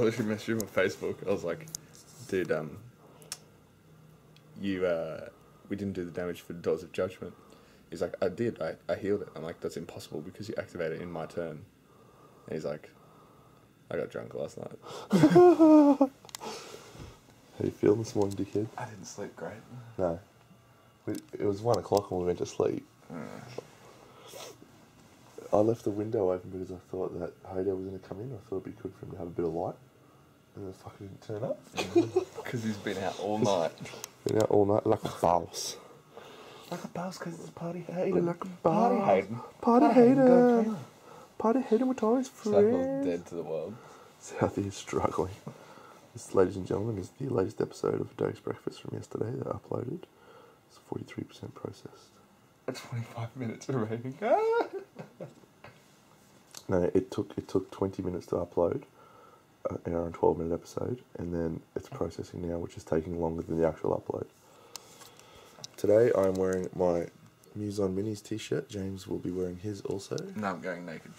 literally messaged him on Facebook. I was like, dude, we didn't do the damage for Doors of Judgment. He's like, I did. I healed it. I'm like, that's impossible because you activated it in my turn. And he's like, I got drunk last night. How you feeling this morning, dickhead? I didn't sleep great. No. It was 1 o'clock when we went to sleep. I left the window open because I thought that Haydo was going to come in. I thought it'd be good for him to have a bit of light. And the fucker didn't turn up. Because he's been out all night. Been out all night like a boss. Like a boss because it's a party hater. Like a boss. Party hater. Party hater. Party hater with all his friends. Southall's dead to the world. Southie is struggling. This, ladies and gentlemen, is the latest episode of Doge's Breakfast from yesterday that I uploaded. It's 43% processed. 25 minutes remaining. No, it took 20 minutes to upload an hour and 12-minute episode, and then it's processing now, which is taking longer than the actual upload. Today I'm wearing my Muson Minis t-shirt. James will be wearing his also. No, I'm going naked.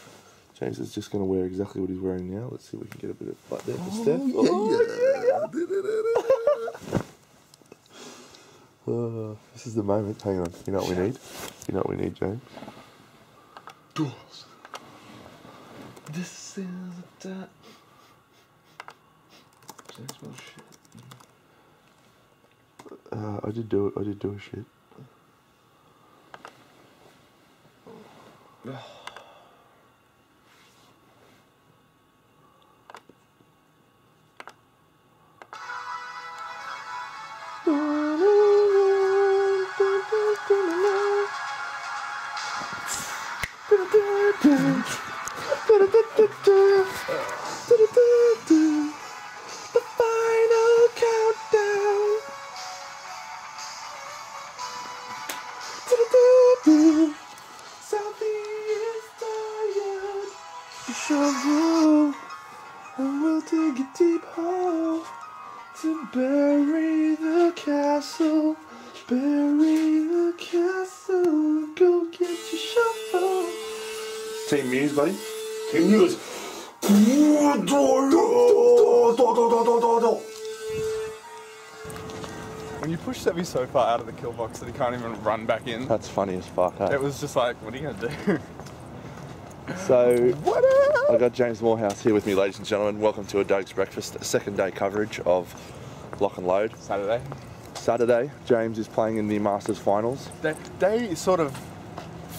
James is just going to wear exactly what he's wearing now. Let's see if we can get a bit of butt there for Steph. This is the moment. Hang on. You know what we need? You know what we need, James? Doors. This is the... James smells shit. I did do a shit. The final countdown. Southie is tired. The shovel, and we'll dig a deep hole to bury the castle. Bury the castle. Go get your shovel. Team Muse, buddy. Team Muse. When you push Sebby so far out of the kill box that he can't even run back in. That's funny as fuck, huh? It was just like, what are you going to do? So, I got James Morehouse here with me, ladies and gentlemen. Welcome to a Doge's Breakfast, second day coverage of Lock and Load. Saturday, James is playing in the Masters Finals. Day is sort of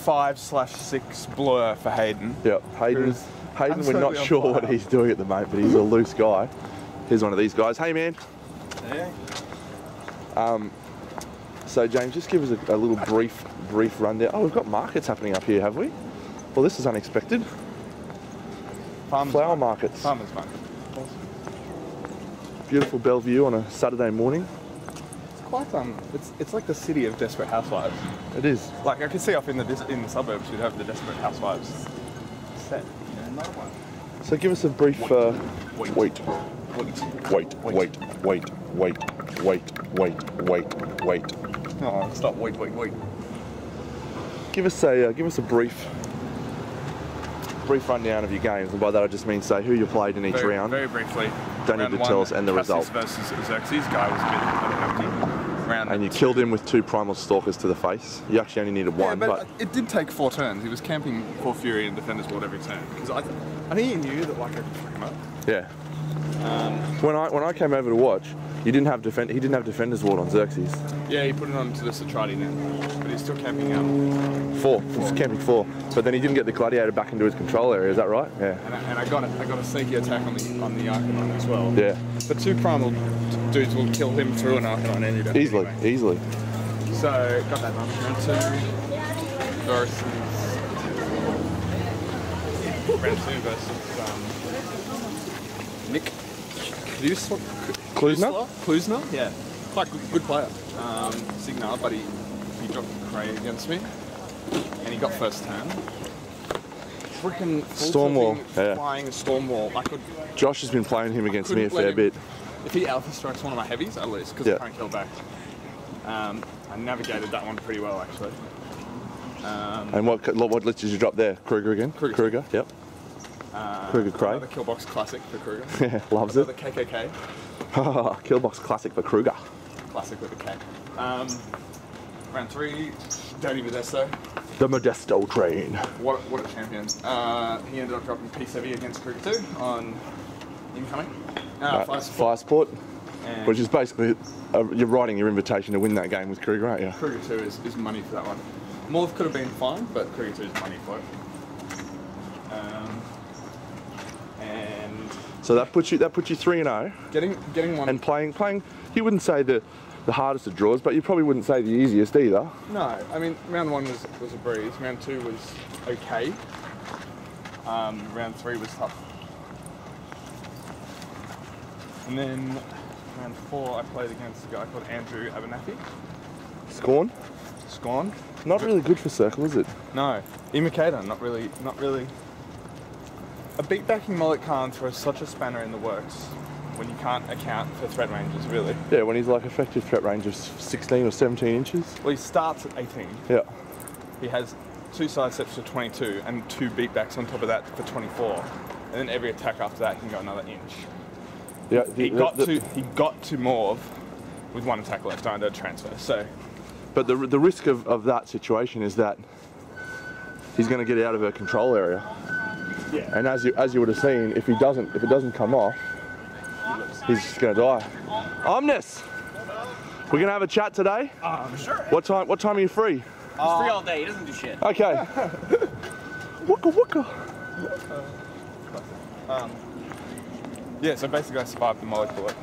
5/6 blur for Hayden. Yep, Hayden, we're not sure what he's doing at the moment, but he's a loose guy. Here's one of these guys. Hey, man. Hey. So, James, just give us a little brief rundown. Oh, we've got markets happening up here, have we? Well, this is unexpected. Flower markets. Farmers market. Beautiful Bellevue on a Saturday morning. It's quite it's like the city of Desperate Housewives. It is. Like I could see up in the suburbs, you'd have the Desperate Housewives set. Another one. So give us a brief. Wait. Oh, stop! Wait. Give us a brief rundown of your games, and by that I just mean say who you played in each round. Very briefly. Don't need to tell us and the result. versus Xerxes guy was a bit empty. And you killed him with 2 primal stalkers to the face. You actually only needed 1, but it did take 4 turns. He was camping for Fury and Defender's Ward every turn. Because I think he knew that like I could fuck him up. Yeah. When I came over to watch, he didn't have Defender's Ward on Xerxes. Yeah, he put it on to the Satrati then, but he's still camping 4. He's camping 4, but then he didn't get the Gladiator back into his control area. Is that right? Yeah. And I got a sneaky attack on the Arcanine as well. Yeah. But 2 primal dudes will kill him through an Arcanine any day. Easily. So got that done. Round 2 versus Nick. Klusner? Yeah. Quite good player. Signar, but he dropped Cray against me. And he got first turn. Freaking Stormwall. Yeah. Flying a Stormwall. Josh has been playing him against me a fair bit. If he alpha strikes one of my heavies, I lose because I can't kill back. I navigated that one pretty well actually. And what list did you drop there? Kruger again? Kruger. Yep. Kruger Craig. Another Killbox classic for Kruger. Yeah, loves another it. KKK. Killbox classic for Kruger. Classic with a K. Round 3, Danny Modesto. The Modesto train. What a champion. He ended up dropping P7 against Kruger 2 on incoming. Fire Sport. Which is basically, you're writing your invitation to win that game with Kruger, aren't you? Kruger 2 is money for that one. Morv could have been fine, but Kruger 2 is money for it. And so that puts you 3-0. Getting one. And playing. You wouldn't say the hardest of draws, but you probably wouldn't say the easiest either. No, I mean round 1 was a breeze. Round 2 was okay. Round 3 was tough. And then round 4 I played against a guy called Andrew Abernathy. Scorn? Not really good for circle, is it? No. Imitator, not really. A beatbacking mullet can't throw such a spanner in the works when you can't account for threat ranges, really. Yeah, when he's like effective threat range of 16 or 17 inches. Well, he starts at 18. Yeah. He has 2 side steps for 22 and 2 beatbacks on top of that for 24. And then every attack after that can go another inch. Yeah, he got to Morv with 1 attack left under transfer. So, but the risk of that situation is that he's going to get out of her control area. yeah. And as you would have seen, if it doesn't come off, he's just going to die. Omnis, we're going to have a chat today. Sure. What time are you free? He's free all day. He doesn't do shit. Okay. Wooka. Yeah, so basically I survived the Moloch bullet.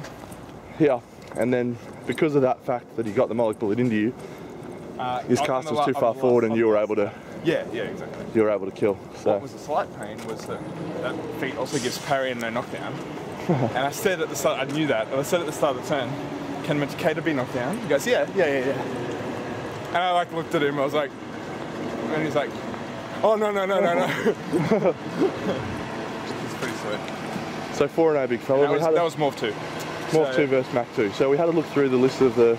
Yeah, and then because of that fact that he got the Moloch bullet into you, his cast was too far forward and you were able to. Yeah, exactly. You were able to kill. So. What was a slight pain was that feat also gives parry and no knockdown. And I said at the start, I knew that, and I said at the start of the turn, can Matsukato be knocked down? He goes, yeah. And I looked at him, I was like, and he's like, oh no. It's pretty sweet. So 4-0 big fella. That was Morph 2. Morph 2 versus Mac 2. So we had a look through the list of the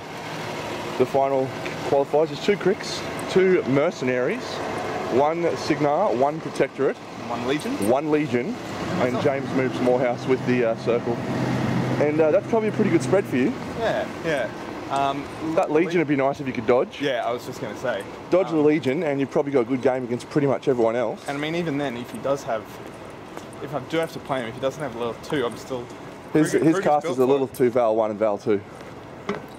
final qualifiers. There's 2 Cricks, 2 Mercenaries, 1 Signar, 1 Protectorate, 1 Legion, and James moves Morehouse with the circle. And that's probably a pretty good spread for you. Yeah. That Legion would be nice if you could dodge. Yeah, I was just going to say. Dodge the Legion and you've probably got a good game against pretty much everyone else. And I mean, even then, if I do have to play him, if he doesn't have a level 2, I'm still... His cast is a level 2, Val 1 and Val 2.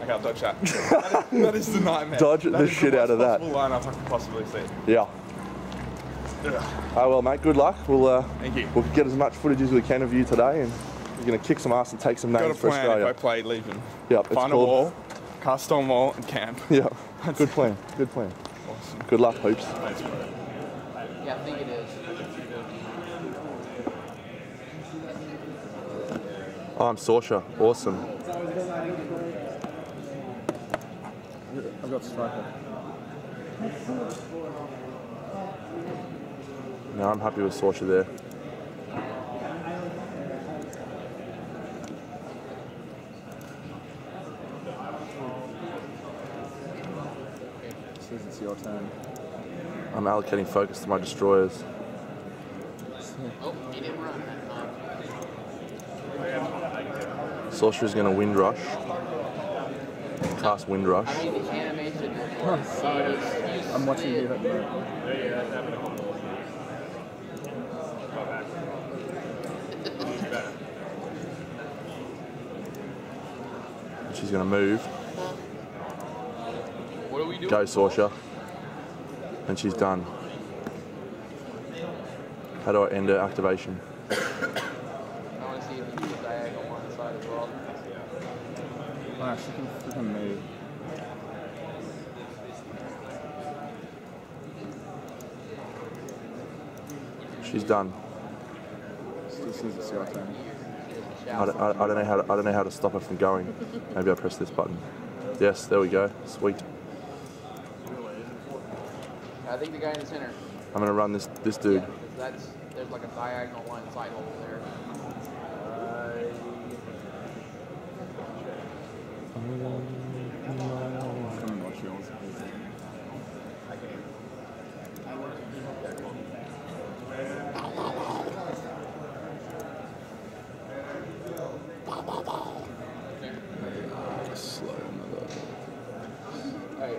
Okay, I'll dodge that. that is the nightmare. Dodge the shit out of that. That's the most possible lineup I could possibly see. Yeah. Oh well, mate. Good luck. Thank you. We'll get as much footage as we can of you today, and we're going to kick some ass and take some names for Australia. If I played Legion. Yep. Find a wall, cast stone wall, and camp. Yeah. Good plan. Awesome. Good luck, Hoops. Thanks, bro. Yeah, I think it is. Oh, I'm Sorsha. Awesome. I've got striker. No, I'm happy with Sorsha there. Says it's your turn. I'm allocating focus to my destroyers. Oh, he didn't run that time. Sorsha is going to Wind Rush. Cast Wind Rush. I mean, the animation is I'm watching you. She's going to move. What are we doing? Go, Sorsha. And she's done. How do I end her activation? I want to see if you can do the diagonal on the side as well. She can move. She's done. Still says it's your turn. I don't know how to stop her from going. Maybe I press this button. Yes, there we go. Sweet. I think the guy in the center. I'm gonna run this dude. Yeah, there's like a diagonal one side hole there. Come and watch yours.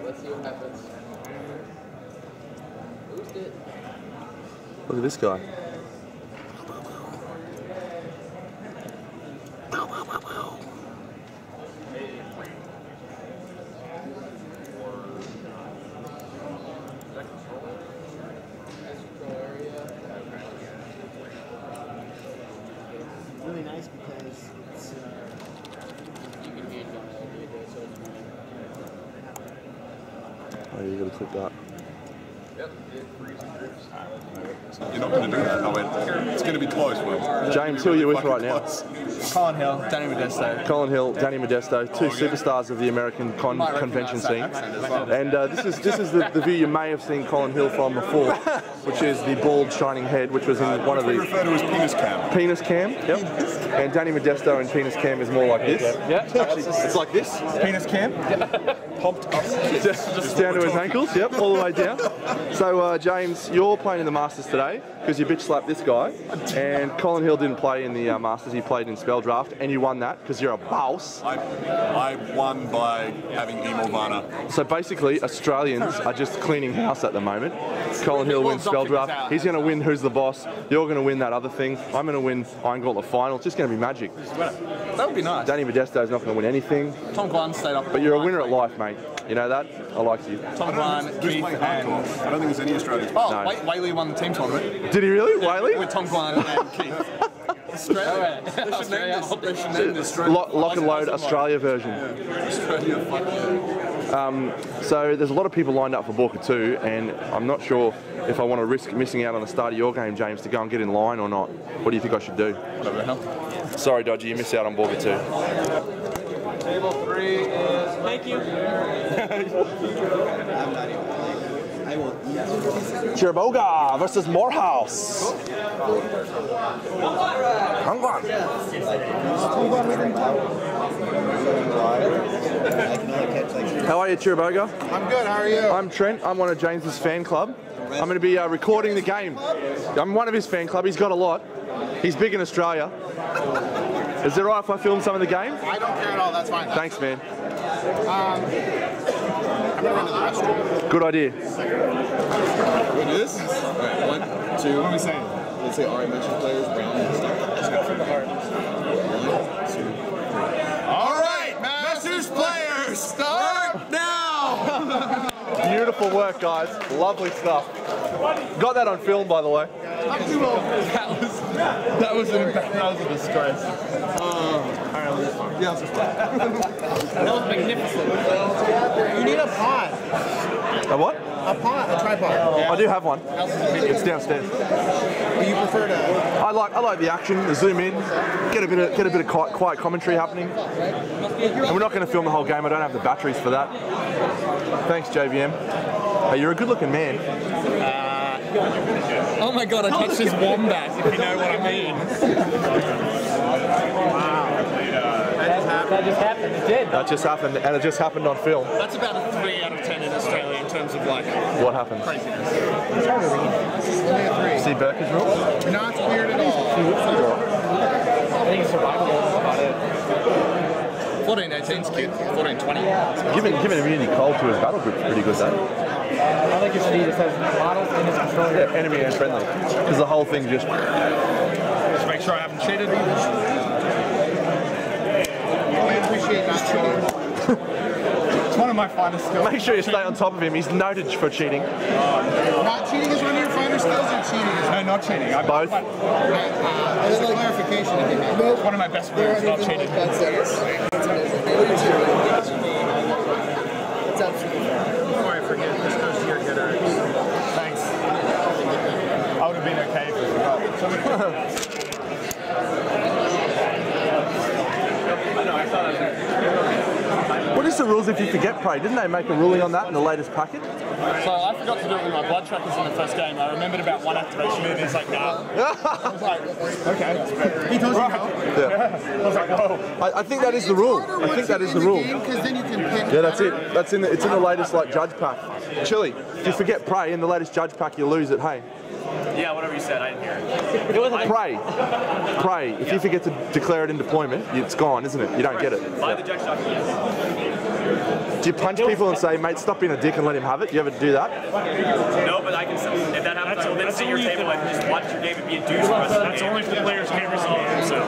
Let's see what happens. Boost it. Look at this guy. Really nice because it's You can hear it going all the way, so it's Oh, you gotta click that. You're not going to do that. I mean, it's going to be close, Will. James, who are you with right now? Colin Hill, Danny Modesto. Colin Hill, Danny Modesto, two superstars of the American convention scene. And this is the view you may have seen Colin Hill from before, which is the bald, shining head, which was in one of We the refer to as penis cam. penis cam. Yep. And Danny Modesto in penis cam is more like this. Yeah, It's like this. penis cam. Pumped up. Just down to his ankles. Yep, all the way down. So James, you're playing in the Masters today because you bitch slapped this guy, and Colin Hill didn't play in the Masters. He played in Spell Draft, and you won that because you're a boss. I won by having Emil Varner. So basically, Australians are just cleaning house at the moment. Colin Hill wins Spell Draft. He's going to win Who's the Boss. You're going to win that other thing. I'm going to win Iron Gauntlet Final. It's just going to be magic. That would be nice. Danny Modesto's not going to win anything. Tom Gwan stayed up. But you're a winner at life, mate. You know that? I like you. Tom Gwan, Who's Keith, playing and... hardcore? I don't think there's any Australians. Oh, No. Whaley won the team tournament. Did he really? Whaley? With Tom Gwan and Keith. Australia. They should name this. Lock and load Australia version. Australia, fuck yeah. So there's a lot of people lined up for Borka 2, and I'm not sure if I want to risk missing out on the start of your game, James, to go and get in line or not. What do you think I should do? Whatever the hell. Sorry, Dodgy, you missed out on Borka 2. Table 3 is... Thank you. Chiraboga versus Morehouse. Hang on. How are you, Chiraboga? I'm good, how are you? I'm Trent. I'm one of James's fan club. I'm going to be recording the game. I'm one of his fan club. He's got a lot. He's big in Australia. Is it alright if I film some of the game? I don't care at all, that's fine. Thanks, man. I'm gonna run to the restroom. Good idea. What is this? Alright, 1, 2. What are we saying? Let's say already mentioned players, Brown and stuff. Just go from the heart. 1, 2, 3. Alright, Masters players, start now! Beautiful work, guys. Lovely stuff. Got that on film, by the way. That was a disgrace. Yeah, it's That was magnificent. You need a pod. A what? A pod, a tripod. I do have one. It's downstairs. You prefer to... I like the action, the zoom in, get a bit of quiet commentary happening. And we're not going to film the whole game. I don't have the batteries for that. Thanks, JVM. Hey, you're a good-looking man. Oh my god, I touched his wombat, if you know what I mean. That just happened. It did. That just happened, and it just happened on film. That's about a 3 out of 10 in Australia in terms of like What happened? craziness. It's hard to read. See Burke's rule? Not weird at all. I think survival is about it. 14-18's cute. 14-20. Giving immunity cold to his battle group's pretty good, though. I think it should be just has models in his controller. Yeah, enemy and friendly. Because the whole thing just... Just make sure I haven't cheated. I appreciate not cheating. It's one of my finest skills. Make sure you stay on top of him. He's noted for cheating. Not cheating is one of your finer skills, or cheating is No, not cheating. Both. There's a clarification if you have. One of my best friends not cheating. Before I forget, this goes to your getter. Thanks. I would have been okay if you forgot. What is the rules if you forget prey? Didn't they make a ruling on that in the latest packet? So I forgot to do it with my blood trackers in the first game. I remembered about one activation and he's like, nah. I was like, okay. He told you no. Yeah. I was like, whoa. I think that is the rule. I think that is the rule. Because then you can pick. Yeah, that's it. It's in the latest like judge pack. Chili, if you forget prey in the latest judge pack, you lose it. Hey. Yeah, whatever you said, I didn't hear it. It wasn't Prey. If you forget to declare it in deployment, it's gone, isn't it? You don't get it. By the judge document, yes. Do you punch people and say, mate, stop being a dick and let him have it? Do you ever do that? No, but I can. If that happens, I will then sit at your table and just watch your game and be a douche. That's only if the players can't receive it. So.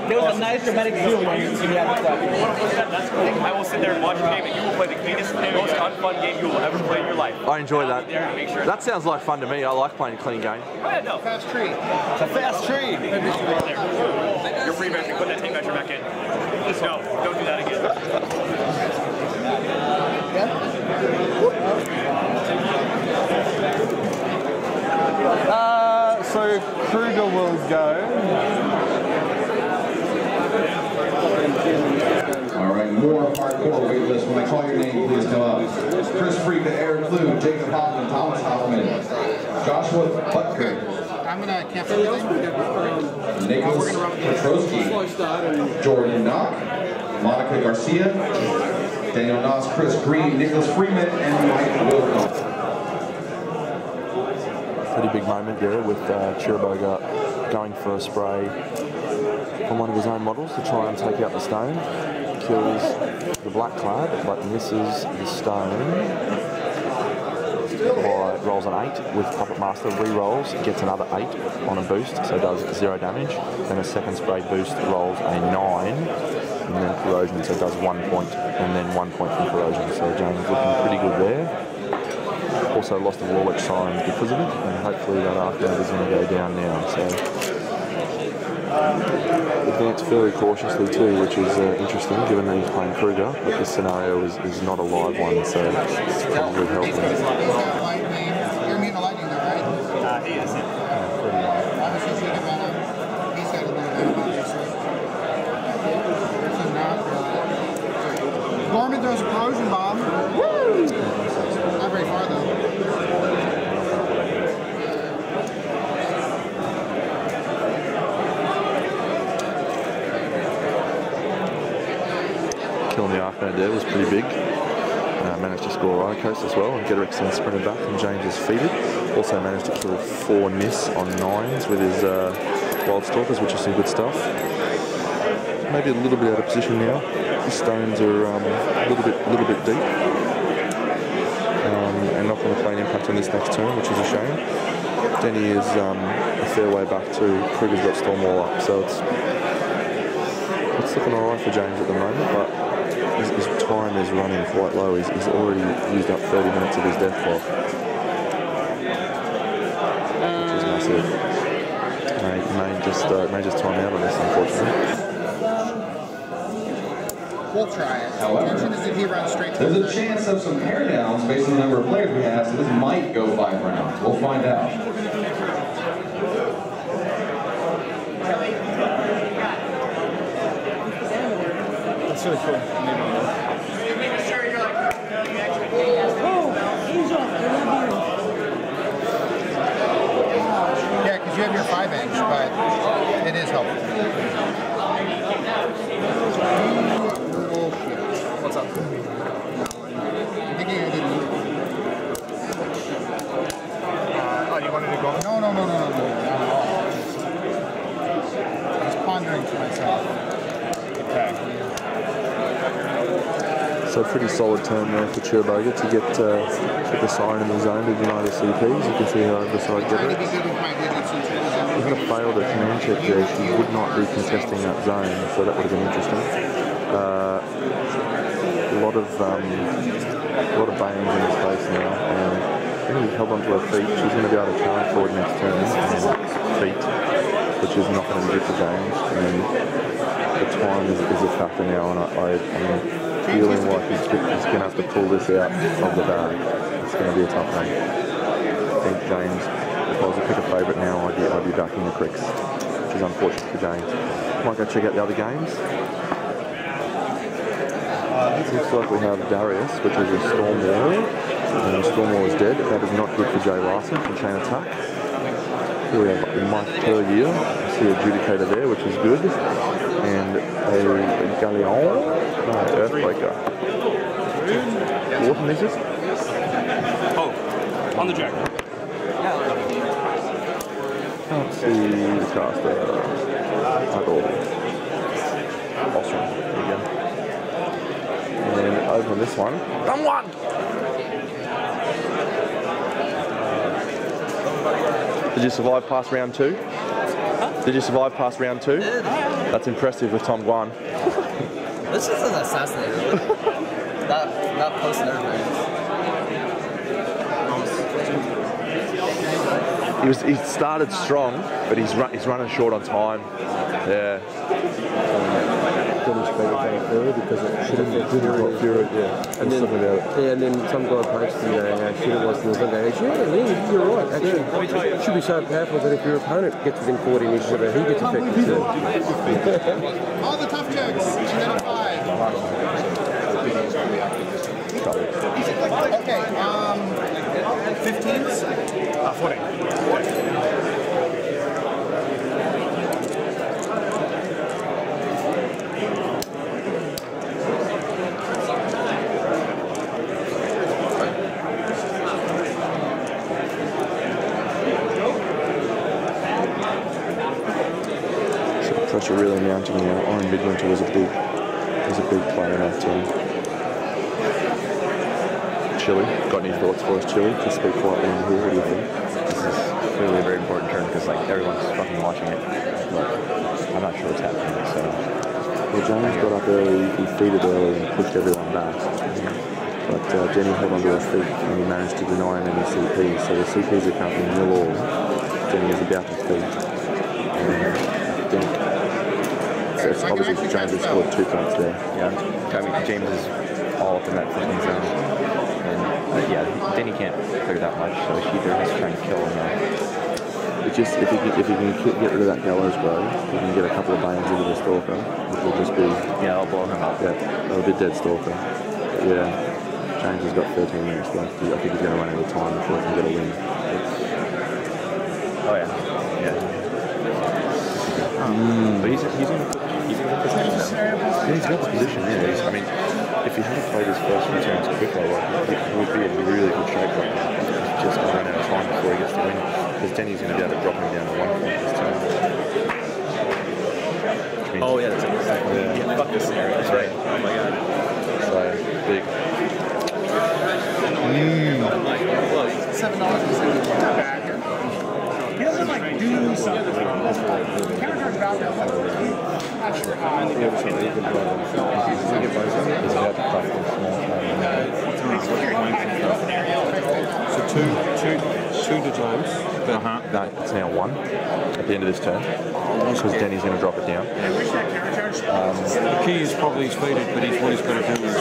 There was a nice dramatic zoom when you had the question. That's cool. I will sit there and watch your game, and you will play the cleanest, most unfun game you will ever play in your life. I enjoy that. There to make sure That sounds like fun to me. I like playing a clean game. Oh, yeah, no. Fast treat. It's a fast treat. You're free measure. Put that tape measure back in. No, don't do that again. So Kruger will go. All right, more hardcore wait list. When I call your name, please come up. Chris Freak, Eric Clue, Jacob Hoffman, Thomas Hoffman, Joshua Butker, I'm gonna cancel everything. Nicholas Petrosky, Jordan Knock, Monica Garcia, Daniel Noss, Chris Green, Nicholas Freeman, and Mike Wilson. Pretty big moment there with Chiriboga going for a spray on one of his own models to try and take out the stone. Kills the black clad, but misses the stone. Rolls an 8 with Puppet Master, re-rolls, gets another 8 on a boost, so does 0 damage. Then a second spray boost rolls a 9, and then corrosion, so does 1 point, and then 1 point from corrosion. So James looking pretty good there. Also lost a Warwick sign because of it, and hopefully that afternoon is going to go down now. So advanced fairly cautiously too, which is interesting given that he's playing Kruger, but this scenario is not a live one, so it's probably helping. You're immune to lightning though, right? He is. Obviously, so he's got a little bit of obviously. So not Gorman throws a corrosion bomb. Woo! Not very far though. Kill in the Arcade there was pretty big. Managed to score Icoast as well, and Gedrickson sprinted back and James is feeded. Also managed to kill 4 Nis on 9s with his Wild Stalkers, which is some good stuff. Maybe a little bit out of position now. The stones are a little bit deep. And not going to play an impact on this next turn, which is a shame. Denny is a fair way back too. Kruger's got Stormwall up, so it's looking alright for James at the moment, but his time is running quite low. He's already used up 30 minutes of his death clock, which is massive. May just time out on this, unfortunately. We'll try it. Attention is if he runs straight to There's a chance of some hair downs based on the number of players we have, so this might go 5 rounds. We'll find out. That's really cool. Yeah, because you have your 5-inch, but it is helpful. What's up? I'm thinking I didn't. Oh, you wanted to go? No, not at all. I was pondering to myself. Okay. So pretty solid turn there for Chiriboga to get the siren in the zone to deny the CPs. You can see how over the side Trying to be Gedrick. good with my digits and tools. If it failed a command check there, she would not be contesting that zone, so that would have been interesting. A lot of bangs in his face now, and I think he's held onto her feet. She's going to be able to challenge forward next turn and feet, which is not going to be good for James. And the time is a factor now, and I'm feeling like he's going to have to pull this out of the bag. It's going to be a tough one. I think James, if I was to pick a favourite now, I'd be backing the Cricks, which is unfortunate for James. Might go check out the other games. Looks like we have Darius, which is a Stormwall, and Stormwall is dead. That is not good for Jay Larson from Chain Attack. Here we have Mike Perlier. I see a Judicator there, which is good, and a Galleon, Earthbreaker. Water misses? Oh, on the jack. Can't see the caster at all. Ostrom, there you go. And Doge on this one. Done one! Did you survive past round 2? Huh? Did you survive past round 2? That's impressive with Tom Guan. This is an assassinator. That post and everything. He started strong, but he's running short on time. Yeah. Because it should have been Fury. Yeah. And then some guy posted how shit it was in the video. Yeah, you're right. Actually, it should be so powerful that if your opponent gets within 40 inches of it, he gets affected too. All the tough jokes. 10 out of 5. Okay. 15s. 40. Pressure really mounting now. Oren Midwinter was a big player in our team. Chili, got any thoughts for us, Chili? To speak quietly in here, what do you think? This is clearly a very important turn because like everyone's fucking watching it. But I'm not sure what's happening. So, well, James got up early, he feeded early and pushed everyone back. But Denny held onto her feet and he managed to deny him any CP. So the CPs are currently 0-all. Denny is about to feed. And I think it's obviously James has scored 2 points there. Yeah, I mean James is all up in that fucking zone. And yeah, Denny can't clear that much, so she either has to try and kill him or... It's just, if you can get rid of that gallows bro, you can get a couple of bands into the stalker, which will just be... Yeah, I'll blow him up. Yeah, that'll be dead stalker. But yeah, James has got 13 minutes left. I think he's going to run out of time before he can get a win. Oh yeah, yeah. But he's in the position now. Yeah, he's got the position, yeah. I mean, if he hadn't played his first few turns quicker, he would be in really good shape right now. He's just going to run out of time before he gets the win. Because Denny's going to be able to drop him down to 1 point this turn. Oh yeah, that's it. Yeah, fuck this scenario. That's right. Oh my god. So, big. $7.70. He doesn't like do something. Countercharge value. Not sure how. So two to James. No, it's now 1 at the end of this turn. Because Denny's going to drop it down. The key is probably he's faded, but what he's got to do is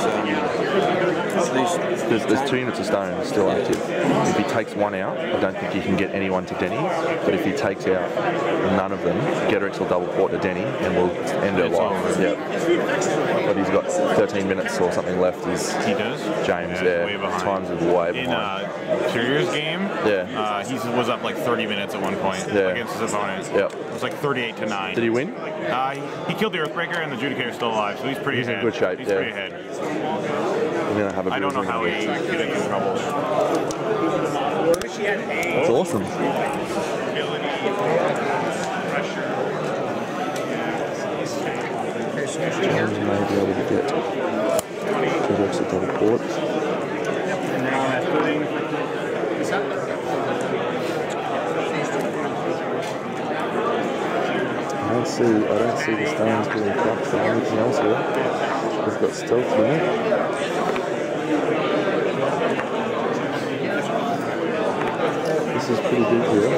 There's 2 units of stone still active. If he takes 1 out, I don't think he can get anyone to Denny. But if he takes out none of them, Gedrix will double port to Denny and we'll end her life. Yeah. But he's got 13 minutes or something left. He does? James, Way behind. Times is way behind. In Carrier's game, he was up like 30 minutes at one point against his opponent. Yep. It was like 38-9. Did he win? He killed the Earthbreaker and the Adjudicator's still alive, so he's pretty ahead. In good shape. He's pretty ahead. We're gonna have a I don't know how he get into trouble. That's awesome. James may be able to get Gedrix a double port. I don't see the stones getting cracked or anything else here. We've got stealth in it. This is pretty big here.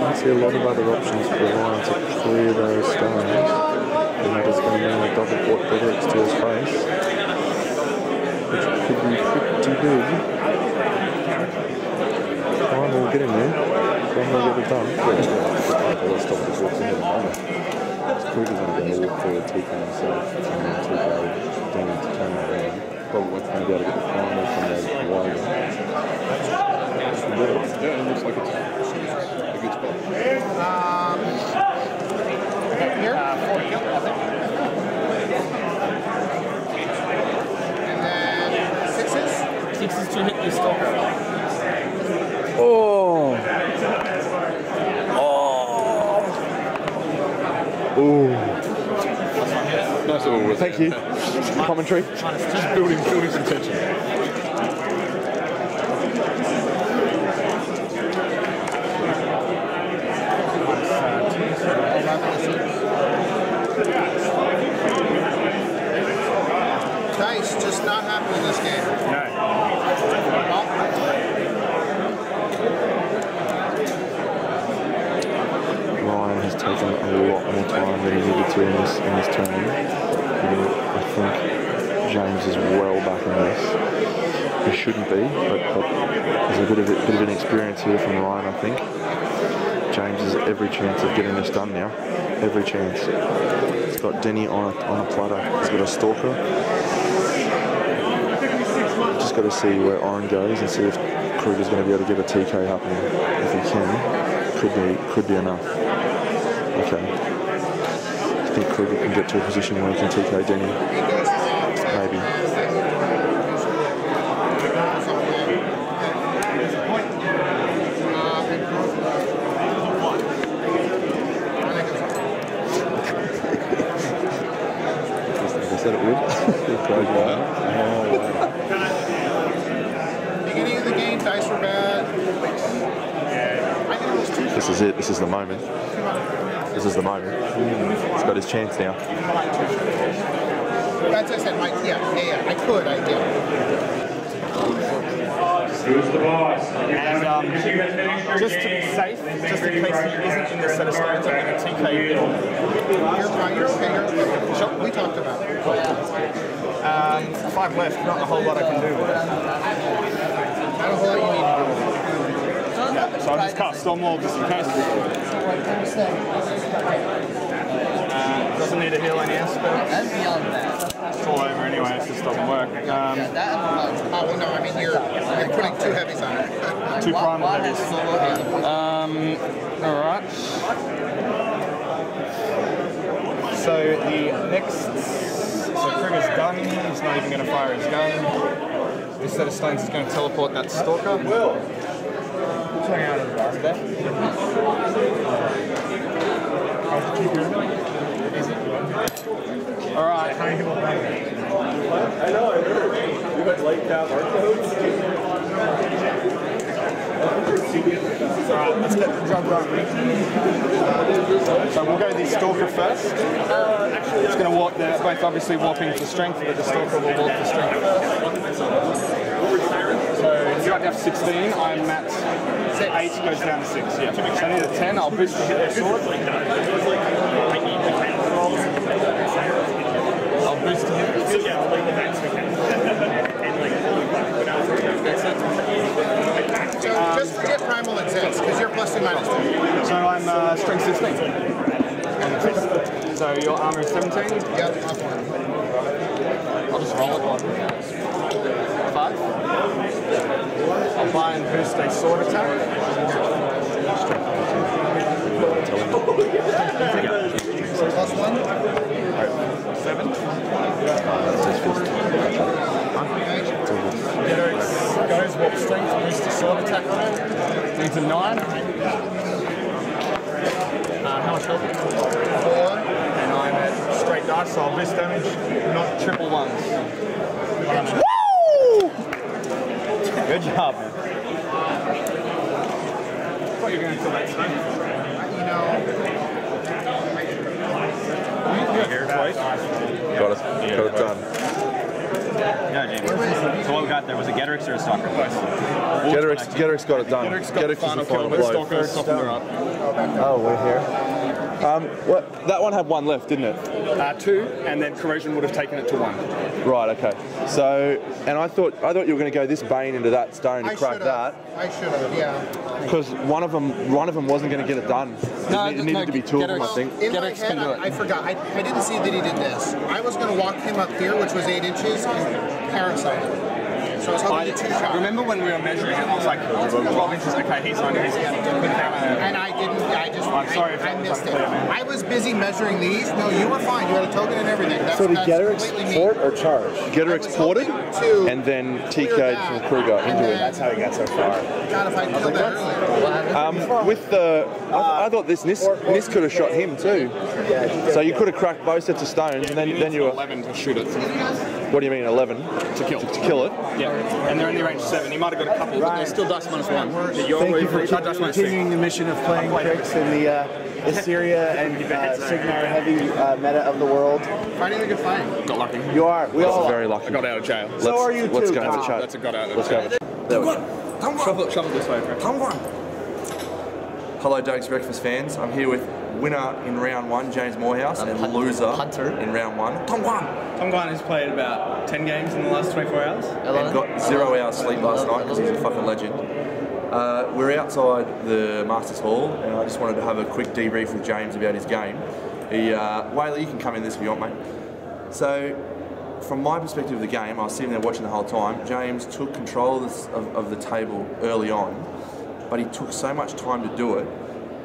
I see a lot of other options for Ryan to clear those stones. And that is going to mean a double port Gedrix to his face, which could be pretty big. Ryan will get in there. Ryan will get it done. Let's stop this walk ahead. Clearly going to walk forward, TK himself, and then TK Denny to turn that around. Probably going to be able to get the final from the wide. Yeah, it looks like it's a good spot. Here? 40, I think. And then Sixes to hit your stalker. Oh. Oh. Ooh. Nice little Thank you. Commentary. Just building some tension. Dice just not happening in this game. Ryan has taken a lot more time than he needed to in this turn. I think James is well back in this. He shouldn't be, but there's a bit of an experience here from Ryan, I think. James has every chance of getting this done now. Every chance. He's got Denny on a platter. He's got a stalker. Just got to see where Oren goes and see if Kruger's going to be able to get a TK happening. If he can, could be enough. Okay. I think Kruger can get to a position where he can TK Denny. Maybe. I said it would. Beginning of the game, dice were bad. This is it. This is the moment. This is the moment. He's got his chance now. That's what I said, Mike. Yeah. I could. Who's the boss? And just to be safe, just in case he isn't in the set of stones, I'm going to TK you. You're fine. You're okay. Sure. We talked about it. 5 left. Not a whole lot I can do with it. Not a whole lot you need to do with it. So I'll just cast Stormwall just in case. Doesn't need to heal any spells. And beyond that. It's all over anyway, it just doesn't work. Oh, well, no, I mean, you're putting 2 heavies on it. 2 primal heavies. Alright. So the next... So Kruger's done. He's not even going to fire his gun. This set of stones is going to teleport that stalker. Hang out of the there. Alright. I know, I heard. You got late down our codes. Alright, let's get the job done. So we'll go the stalker first. It's going to warp, they're both obviously warping for strength, but the stalker will warp for strength. So you're at F16, I'm at 8, goes down to 6. Yeah. So I need a 10, I'll boost to hit their sword. I'll boost to hit their sword. So just forget primal exists, because you're +2 -2. So I'm strength 16. So your armor is 17? Yep, I'll just roll it on 5. I'll buy and boost a sword attack. +1. 7. Goes warp strength, boost a sword attack on it. Needs a 9. How much health? 4. And I'm at straight dice, so I'll boost damage, not triple ones. Woo! Good job, man. I thought you were going to kill that stone. You know. Here twice. Got it done. Yeah, James. So what we got there, was a Getrix or a Stalker? Getrix got it done. Getrix got the final kill, but Stalker softened her up. Oh, we're here. That one had 1 left, didn't it? 2, and then Corrosion would have taken it to 1. Right. Okay. So, and I thought you were going to go this Bane into that stone to crack that. I should have, yeah. Because one of them wasn't going to get it done. It needed to be 2 of them, I think. In my head, I forgot. I didn't see that he did this. I was going to walk him up here, which was 8 inches, and parasite. range, so I was hoping to two-shot. Remember when we were measuring it, I was like, 12 inches, okay, he's on his And I didn't, I missed it. I was busy measuring these. No, you were fine. You had a token and everything. So did Getter export or charge? Getter exported, and then TK'd from Kruger into it. That's how he got so far. God, if I killed that earlier. With the, I thought this Nis could have shot him too. So you could have cracked both sets of stones, and then you were 11 to shoot it. What do you mean 11? To kill. To kill it. Yeah, and they're only range 7. He might have got a couple, but they're still dice -1. Thank you for continuing the mission of playing tricks in the Assyria and Signar heavy meta of the world. Fighting the good fight. Got lucky. You are. We all are. Very lucky. I got out of jail. So are you too. Let's go have a chat. That's a got out of Let's jail. go. Shuffle this way, Fred. Hello, Doge's Breakfast fans. I'm here with winner in round 1, James Morehouse, and loser in round 1, Tom Guan. Tom Guan has played about 10 games in the last 24 hours. And got 0 hours sleep last night because he's a fucking legend. We're outside the Masters Hall, and I just wanted to have a quick debrief with James about his game. Whaley, you can come in this if you want, mate. So, from my perspective of the game, I was sitting there watching the whole time. James took control of the table early on, but he took so much time to do it.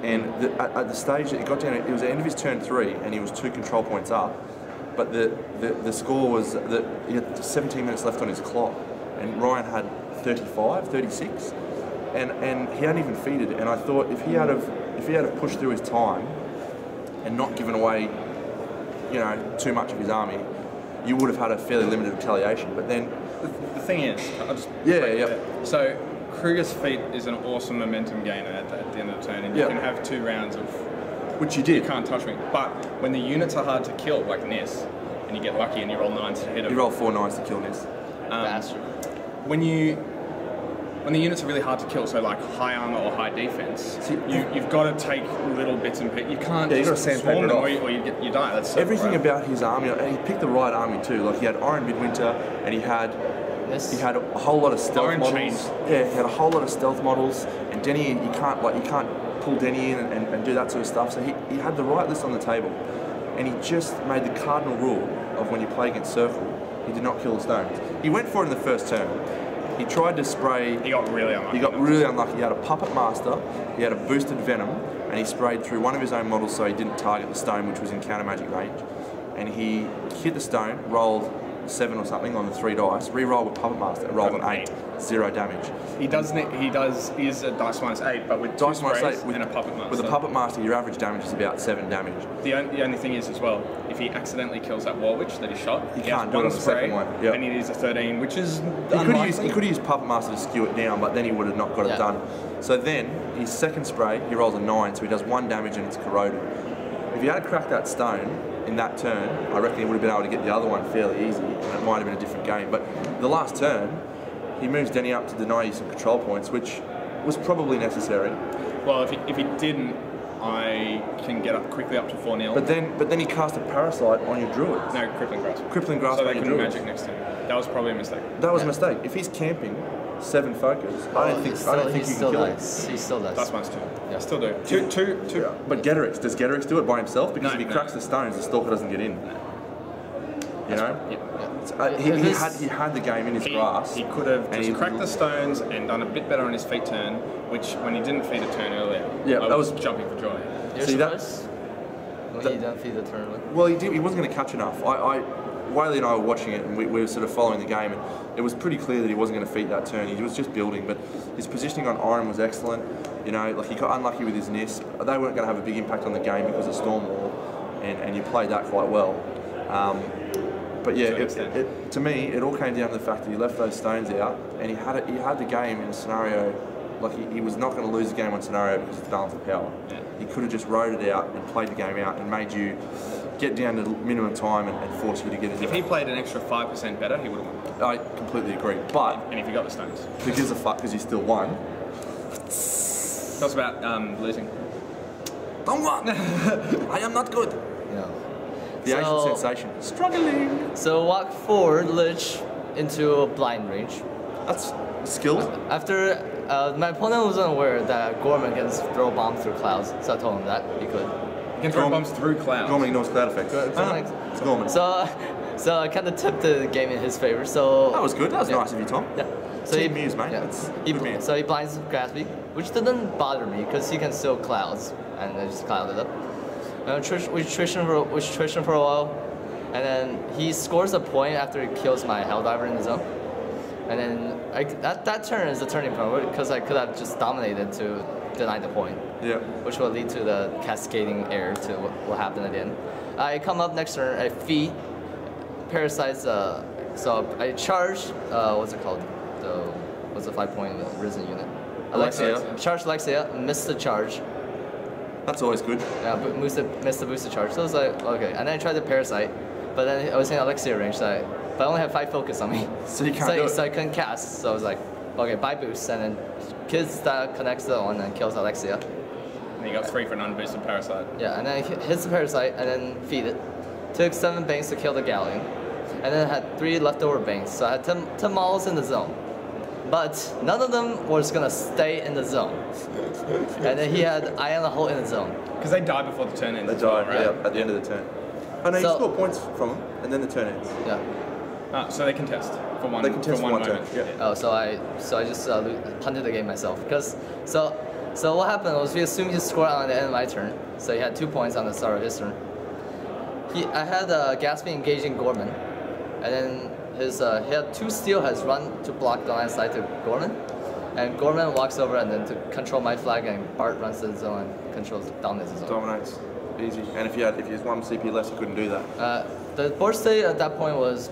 And at the stage that he got down, it was the end of his turn 3, and he was 2 control points up. But the score was that he had 17 minutes left on his clock, and Ryan had 35, 36, and he hadn't even feeded. And I thought if he had have pushed through his time and not given away, too much of his army, you would have had a fairly limited retaliation. But then the thing is, I'll just So Kruger's feat is an awesome momentum gainer at the end of the turn, and you can have 2 rounds of. Which you did. You can't touch me. But when the units are hard to kill, like Nis, and you get lucky and you roll 9s to hit him. You roll 4 9s to kill Nis. When the units are really hard to kill, so like high armor or high defense, you've got to take little bits and pieces. You can't just swarm them or you die. That's so everything about his army. He picked the right army too. Like he had Iron Midwinter, and he had a whole lot of stealth models. Yeah, he had a whole lot of stealth models. And Denny, you can't pull Denny in and do that sort of stuff. So he had the right list on the table, and he just made the cardinal rule of when you play against Circle, he did not kill the stones. He went for it in the first turn. He tried to spray. He got really unlucky. He had a Puppet Master, he had a boosted Venom, and he sprayed through one of his own models so he didn't target the stone, which was in counter magic range. And he hit the stone, rolled 7 or something on the 3 dice, re-roll with Puppet Master, rolled an 8, 0 damage. He is a dice -8, but with dice -8 and a Puppet Master. With a Puppet Master, your average damage is about 7 damage. The only thing is as well, if he accidentally kills that War Witch that he shot, he can't do it on the second one. And he needs a 13, which is he could have used Puppet Master to skew it down, but then he would have not got it done. So then, his second spray, he rolls a 9, so he does 1 damage and it's corroded. If he had cracked that stone in that turn, I reckon he would have been able to get the other one fairly easy, and it might have been a different game. But the last turn, he moves Denny up to deny you some control points, which was probably necessary. Well, if he didn't, I can get quickly up to 4-0. But then he cast a Parasite on your Druid. No, Crippling Grasp. Crippling Grasp so on your Druid. So they couldn't magic next turn. That was probably a mistake. That was a mistake. If he's camping 7 focus, I don't think you can kill him. He still does. That's -2. Yeah, still do. Two. But Getterix, does Getterix do it by himself? Because if he cracks the stones, the Stalker doesn't get in. You know? He had the game in his grasp. He could have just cracked the stones and done a bit better on his feet turn, which when he didn't feed a turn earlier, I was jumping for joy. See that? When he didn't feed the turn earlier? Well, he wasn't going to catch enough. Whaley and I were watching it, and we were sort of following the game, and it was pretty clear that he wasn't going to feed that turn. He was just building, but his positioning on Iron was excellent. He got unlucky with his Nis. They weren't going to have a big impact on the game because of Stormwall, and you played that quite well. But yeah, to me, it all came down to the fact that he left those stones out, and he had the game in a scenario, like he was not going to lose the game on scenario because it's balance of power. Yeah. He could have just rode it out and played the game out and made you get down to minimum time and force you to get into it. If he played an extra 5% better, he would have won. I completely agree. But and if he got the stones, who gives a fuck? Because he still won. Tell us about losing. Don't won. I am not good. Yeah. The Asian sensation. Struggling. So walk forward, Lich, into blind range. That's skilled. After my opponent wasn't aware that Gorman can throw bombs through clouds, so I told him that he could. He can throw bombs through clouds. Gorman ignores cloud effects. It's Gorman. So So I kind of tipped the game in his favor. So that was good. That was nice of you, Tom. Yeah. So Team Muse, mate. Yeah. That's He, good man. so he blinds Gatsby, which didn't bother me because he can still clouds, and I just clouded up. We trition for a while, and then he scores a point after he kills my Helldiver in the zone. And then that turn is the turning point because I could have just dominated to deny the point. Yeah. Which will lead to the cascading error to what happened at the end. I come up next turn, I feed, parasites. So I charged. What's it called? What's the 5-point risen unit? Alexia. Charged Alexia, missed the charge. That's always good. Yeah, but missed the boosted charge. So I was like, okay. And then I tried the parasite, but then I was in Alexia range, but I only have 5 focus on me. So you can't do it. So I couldn't cast. So I was like, okay, buy boost, and then kills that connects the one and kills Alexia. And you got 3 for an unboosted parasite. Yeah, and then hits the parasite and then feed it. Took 7 bangs to kill the Galleon. And then had 3 leftover bangs. So I had 10 models in the zone. But none of them was gonna stay in the zone. And then he had Eye on the Hole in the zone. Because they die before the turn ends. They die, right? Yeah, at the end of the turn. Oh no, you score points from them, and then the turn ends. Yeah. So they contest for one. They contest for one moment. turn. Yeah. Oh, so I just punted the game myself because so what happened was we assumed he scored on the end of my turn. So he had 2 points on the start of his turn. I had Gatsby engaging Gorman, and then he had 2 steelheads run to block the line side to Gorman, and Gorman walks over and then to control my flag, and Bart runs to the zone and dominates the zone. Dominates, easy. And if you had 1 CP less, you couldn't do that. The board state at that point was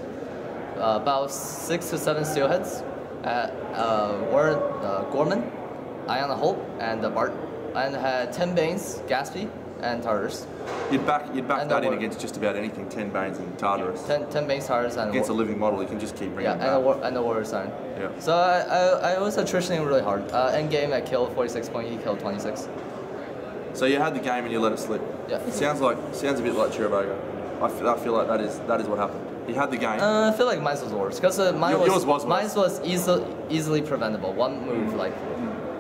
about 6 to 7 steelheads. Were Gorman, Eye on the Hope, and Bart, and had 10 Banes, Gatsby, and Tartarus. You'd back that in against just about anything. 10 Banes and Tartarus. 10 Banes, Tartarus, and against a living model, you can just keep bringing. Yeah, and the Warrior Sign. Yeah. So I was attritioning really hard. End game, I killed 46 point. He killed 26. So you had the game and you let it slip. Yeah. It sounds a bit like Chiriboga. I feel like that is what happened. He had the game. I feel like mine was worse because mine was easily preventable. One move, like.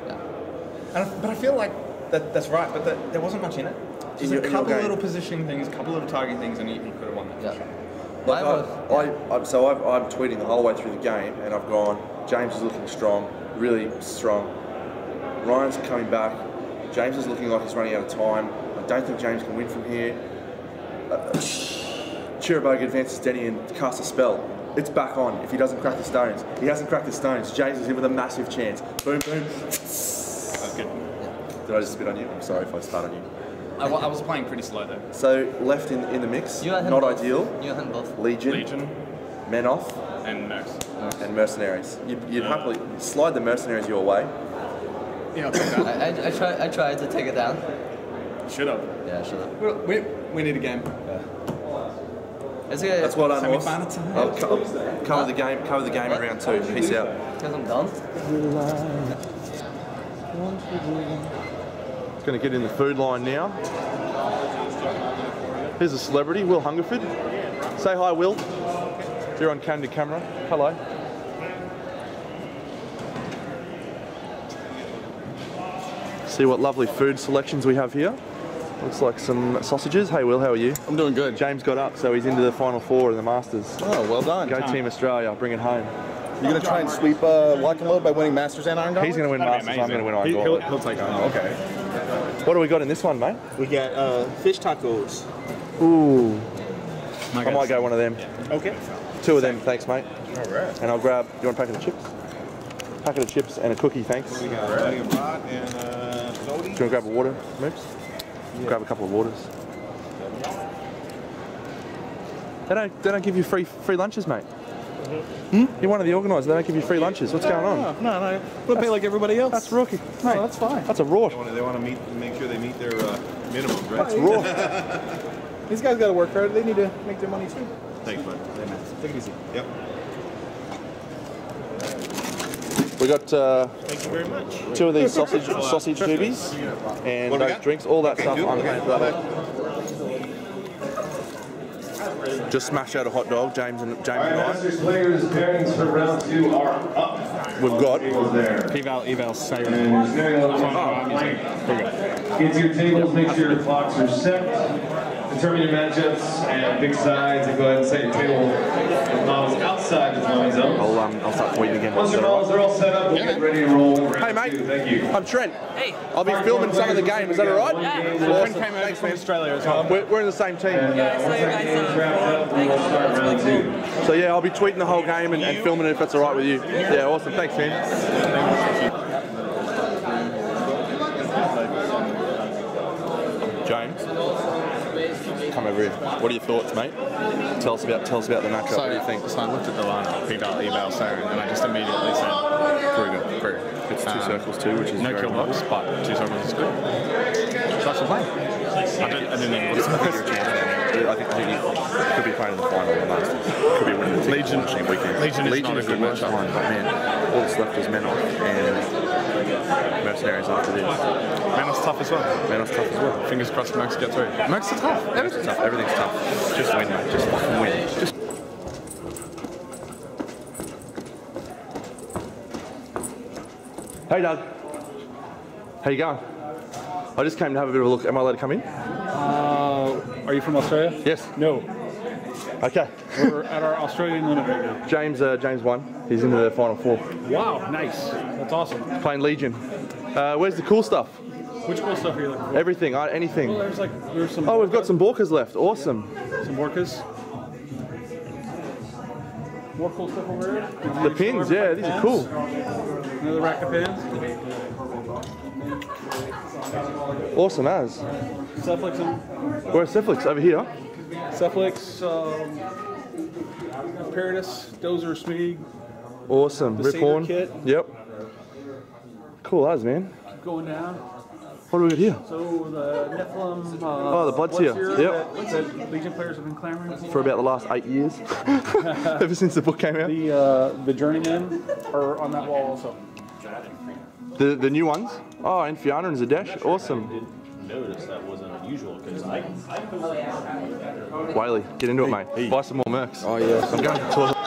Yeah. But I feel like that's right. But there wasn't much in it. Just a couple of little positioning things, a couple of little targeting things, and he could have won that. Yeah. Like I'm tweeting the whole way through the game, and I've gone, James is looking strong, really strong. Ryan's coming back. James is looking like he's running out of time. I don't think James can win from here. Chiriboga advances Denny and casts a spell. It's back on if he doesn't crack the stones. He hasn't cracked the stones. James is in with a massive chance. Boom, boom. That's good. Did I just spit on you? I'm sorry if I spat on you. I was playing pretty slow though. So left in the mix, not ideal. You and both. Legion, Men Off, and Mercs. And Mercenaries. You'd happily slide the Mercenaries your way. Yeah, I'll take that. I tried to take it down. Should have. Yeah, should have. We need a game. It's good. That's well done, Horse. Semi-final I'll cover the game in round 2. Peace out. Because I'm done. Going to get in the food line now. Here's a celebrity, Will Hungerford. Say hi, Will. You're on candid camera. Hello. See what lovely food selections we have here. Looks like some sausages. Hey Will, how are you? I'm doing good. James got up, so he's into the final 4 of the Masters. Oh, well done. Go Team Australia, bring it home. You going to try and sweep Lock and Load by winning Masters and Iron Gauntlet? He's going to win Masters, I'm going to win Iron Gauntlet. He'll take Iron Gauntlet. Okay. What do we got in this one, mate? We got fish tacos. Ooh. I might go one of them. Okay. 2 of them, thanks, mate. All right. And I'll grab, do you want a packet of chips? Packet of chips and a cookie, thanks. We got Buddy of Rod and Zodi. Do you want to grab a water, Moops? Yeah. Grab a couple of waters. They don't give you free lunches, mate. You're one of the organisers. They don't give you free lunches. What's going on? No. We'll pay like everybody else. That's rookie, mate. No, that's fine. That's a rort. They want to make sure they meet their minimums, right? That's rort. These guys got to work hard. They need to make their money too. Thanks, bud. Take it easy. Yep. We got Thank you very much. 2 of these sausage doobies and those drinks. All that stuff I'm paying for that. Just smashed out a hot dog, James and I. Masters players pairings for round 2 are up. We've got Eval Siren. And going along the flank. Get to your tables, make sure your clocks are set. determine your matchups and pick sides and go ahead and set your table with models outside the throwing zone. I'll start tweeting again. Once your models are all set up, we'll get ready to roll. Hey mate, thank you. I'm Trent. Hey. I'll be filming some of the game, is that alright? Yeah. Trent came over from Australia as well. We're in the same team. Yeah, I saw you guys that's really cool. So yeah, I'll be tweeting the whole game and filming it if that's alright with you. Yeah, awesome. Thanks, man. James, come over here. What are your thoughts, mate? Tell us about the matchup. So, what do you think? So I looked at the lineup, picked out eval Siren, and I just immediately said Kruger. It's 2 circles too, which is no very kill box, but 2 circles is good. So that's the plan. I didn't even look at I think you could be playing in the final in the Masters. Could be winning the Legion is not a good matchup. But man, all that's left is Menos and Mercenaries after this. Menos tough as well. Fingers crossed Mercs get through. Mercs are tough. Everything's tough. Everything's tough. Just win, mate. Just fucking win. Hey Doug. How you going? I just came to have a bit of a look. Am I allowed to come in? Are you from Australia? Yes. No. Okay. We're at our Australian limit right now. James won. He's into the final 4. Wow, nice. That's awesome. Playing Legion. Where's the cool stuff? Which cool stuff are you looking for? Everything, anything. Well, there's some. Oh, we've got some Borkas left. Awesome. Some Borkas. More cool stuff over here. The pins, yeah, these are cool. Another rack of pins. Awesome as. Cephalix. Where's Cephalix? Over here. Cephalix, Paradis, Dozer, Smeeg. Awesome. The Riphorn. Seder kit. Yep. Cool as, man. Keep going down. What do we got here? So the Nephilim. The Bloodseer. Yep. That Legion players have been clamoring For about the last 8 years. Ever since the book came out. The Journeymen are on that wall also. The new ones? Oh, and Fiona and Zadesh. Awesome. Notice that wasn't unusual because I Whaley, get into it, mate. Buy some more Mercs. Oh yeah. I'm going to the toilet.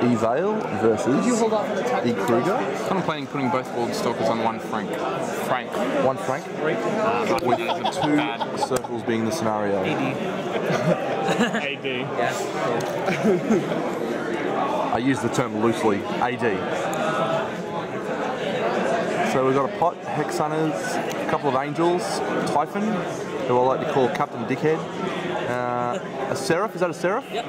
E-Vale versus E. Kruger. I'm planning putting both World Stalkers on one Frank. One Frank? With 2 circles being the scenario. AD. Yes. I use the term loosely. AD. So we've got a pot, Hexhunters, a couple of Angels, Typhon, who I like to call Captain Dickhead. A Seraph, is that a Seraph? Yep.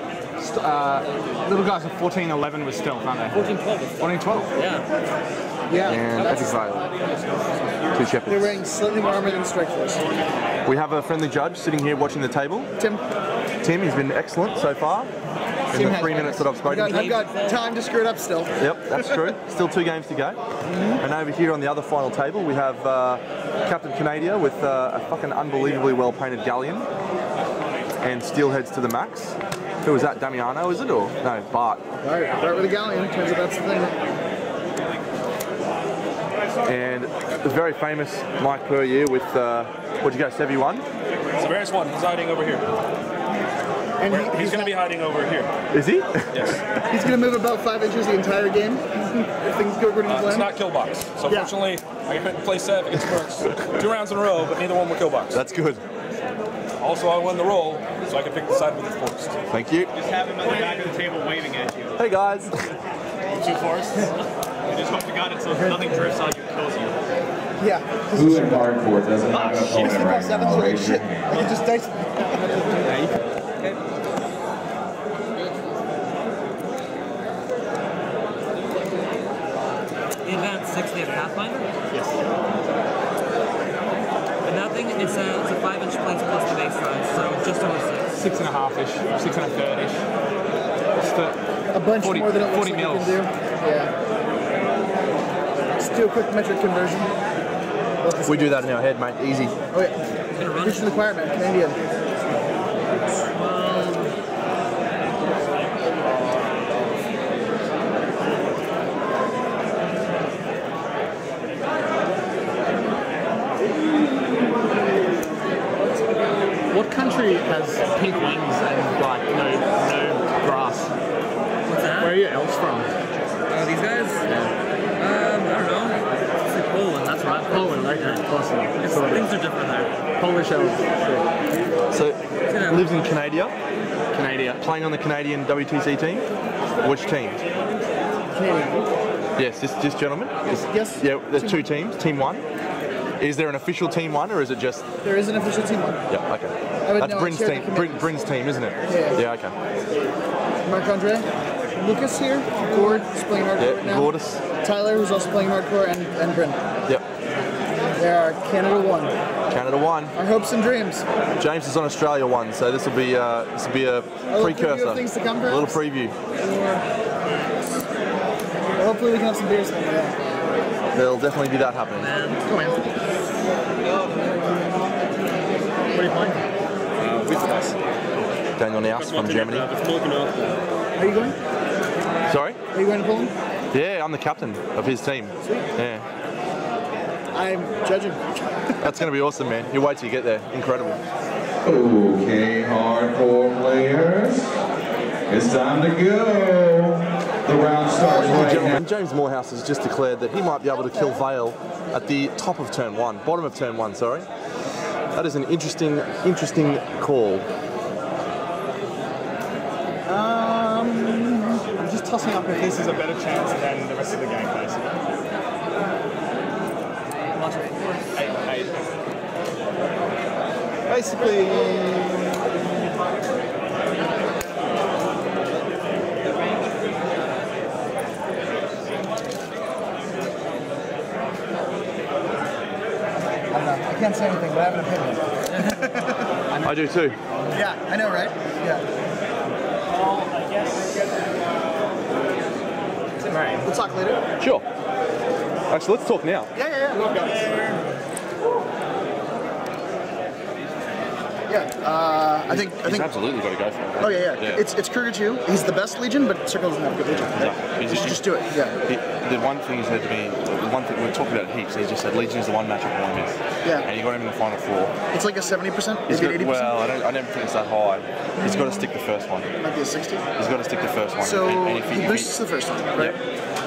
Little guys are 14-11 with stealth, aren't they? 14-12. 14-12? Yeah. And Epic Vale. 2 Shepherds. They're wearing slightly more armor than Strike Force. We have a friendly judge sitting here watching the table. Tim, he's been excellent so far. In the 3 minutes that I've spoken to I've got time to screw it up still. Yep, that's true. Still 2 games to go. And over here on the other final table, we have Captain Canadia with a fucking unbelievably well-painted galleon and steelheads to the max. Who was that? Damiano, is it? Or no, Bart. Bart with a galleon. Turns out that's the thing. And the very famous Mike Puryear with what'd you go, Sevi 1? Severus 1. He's hiding over here. And he's going to be hiding over here. Is he? Yes. He's going to move about 5 inches the entire game if things go according to plan. It's not kill box. So fortunately, I can play Sev against Mercs 2 rounds in a row, but neither one will kill box. That's good. Also, I won the roll, so I can pick the side with the forced. Thank you. Just have him at the back of the table waving at you. Hey guys. 2 forced. You just hope to God it so nothing drifts on you, kills you. Yeah. Who in hardcore doesn't have an opponent right Seven, now? so Raise your shit. hand. You just dice. The advanced 60th Pathfinder? Yes. But nothing, it's a 5-inch plates plus the base size, so just over 6. 6.5-ish, 6 1/3-ish. A bunch 40, more than it looks 40 like mils. you can do. Yeah. Let's do a quick metric conversion. We do that in our head, mate. Easy. Oh yeah. Preaching the choir, man. Canadian. What country has pink wings and like no grass? What's that? Where are your elves from? These guys? I don't know. It's like Poland, that's right. Poland, right there. Things are different there. Polish elves. So, lives in Canada. Playing on the Canadian WTC team. Which team? Yes, this gentleman? Yes. Yeah, there's two teams. Team 1. Is there an official Team 1 or is it just... There is an official Team 1. Yeah, okay. would That's know, Bryn's I chair team. the Bryn's team, isn't it? Yeah. Yeah, okay. Marc-Andre. Lucas here. Gord, who's playing hardcore right now. Gordis. Tyler, who's also playing hardcore, and Bryn. Yep. They are Canada 1. Canada 1. Our hopes and dreams. James is on Australia 1, so this will be a precursor. Preview of things to come, a little perhaps? preview. Well, hopefully we can have some beers with that. There'll definitely be that happening. Come on. What are you playing? With us. Daniel Naus from Germany. Are you going? Sorry? Are you going to Poland? Yeah, I'm the captain of his team. Sweet. Yeah. I'm judging. That's going to be awesome, man. You wait till you get there. Incredible. Okay, hardcore players, it's time to go. The round starts right Gentlemen, James Morehouse has just declared that he might be able to kill Vale at the top of turn 1. Bottom of turn 1, sorry. That is an interesting call. I'm just tossing up if this is a better chance than the rest of the game, basically. Basically, I can't say anything, but I have an opinion. I do too. Yeah, I know, right? Yeah. Well, I guess. We'll talk later. Sure. Actually, let's talk now. Yeah, I think He's absolutely got to go for it. Oh yeah. It's Kruger too. He's the best Legion, but Circle doesn't have a good Legion. Just do it. Yeah. The one thing he said to me, the one thing we talked about heaps, he just said Legion is the one matchup I want to miss. Yeah. And he got him in the final 4. It's like a 70%, He's maybe got, 80%. well, I don't think it's that high. He's got to stick the first one. Might be a 60. He's got to stick the first one. So and if he boosts the first one, right?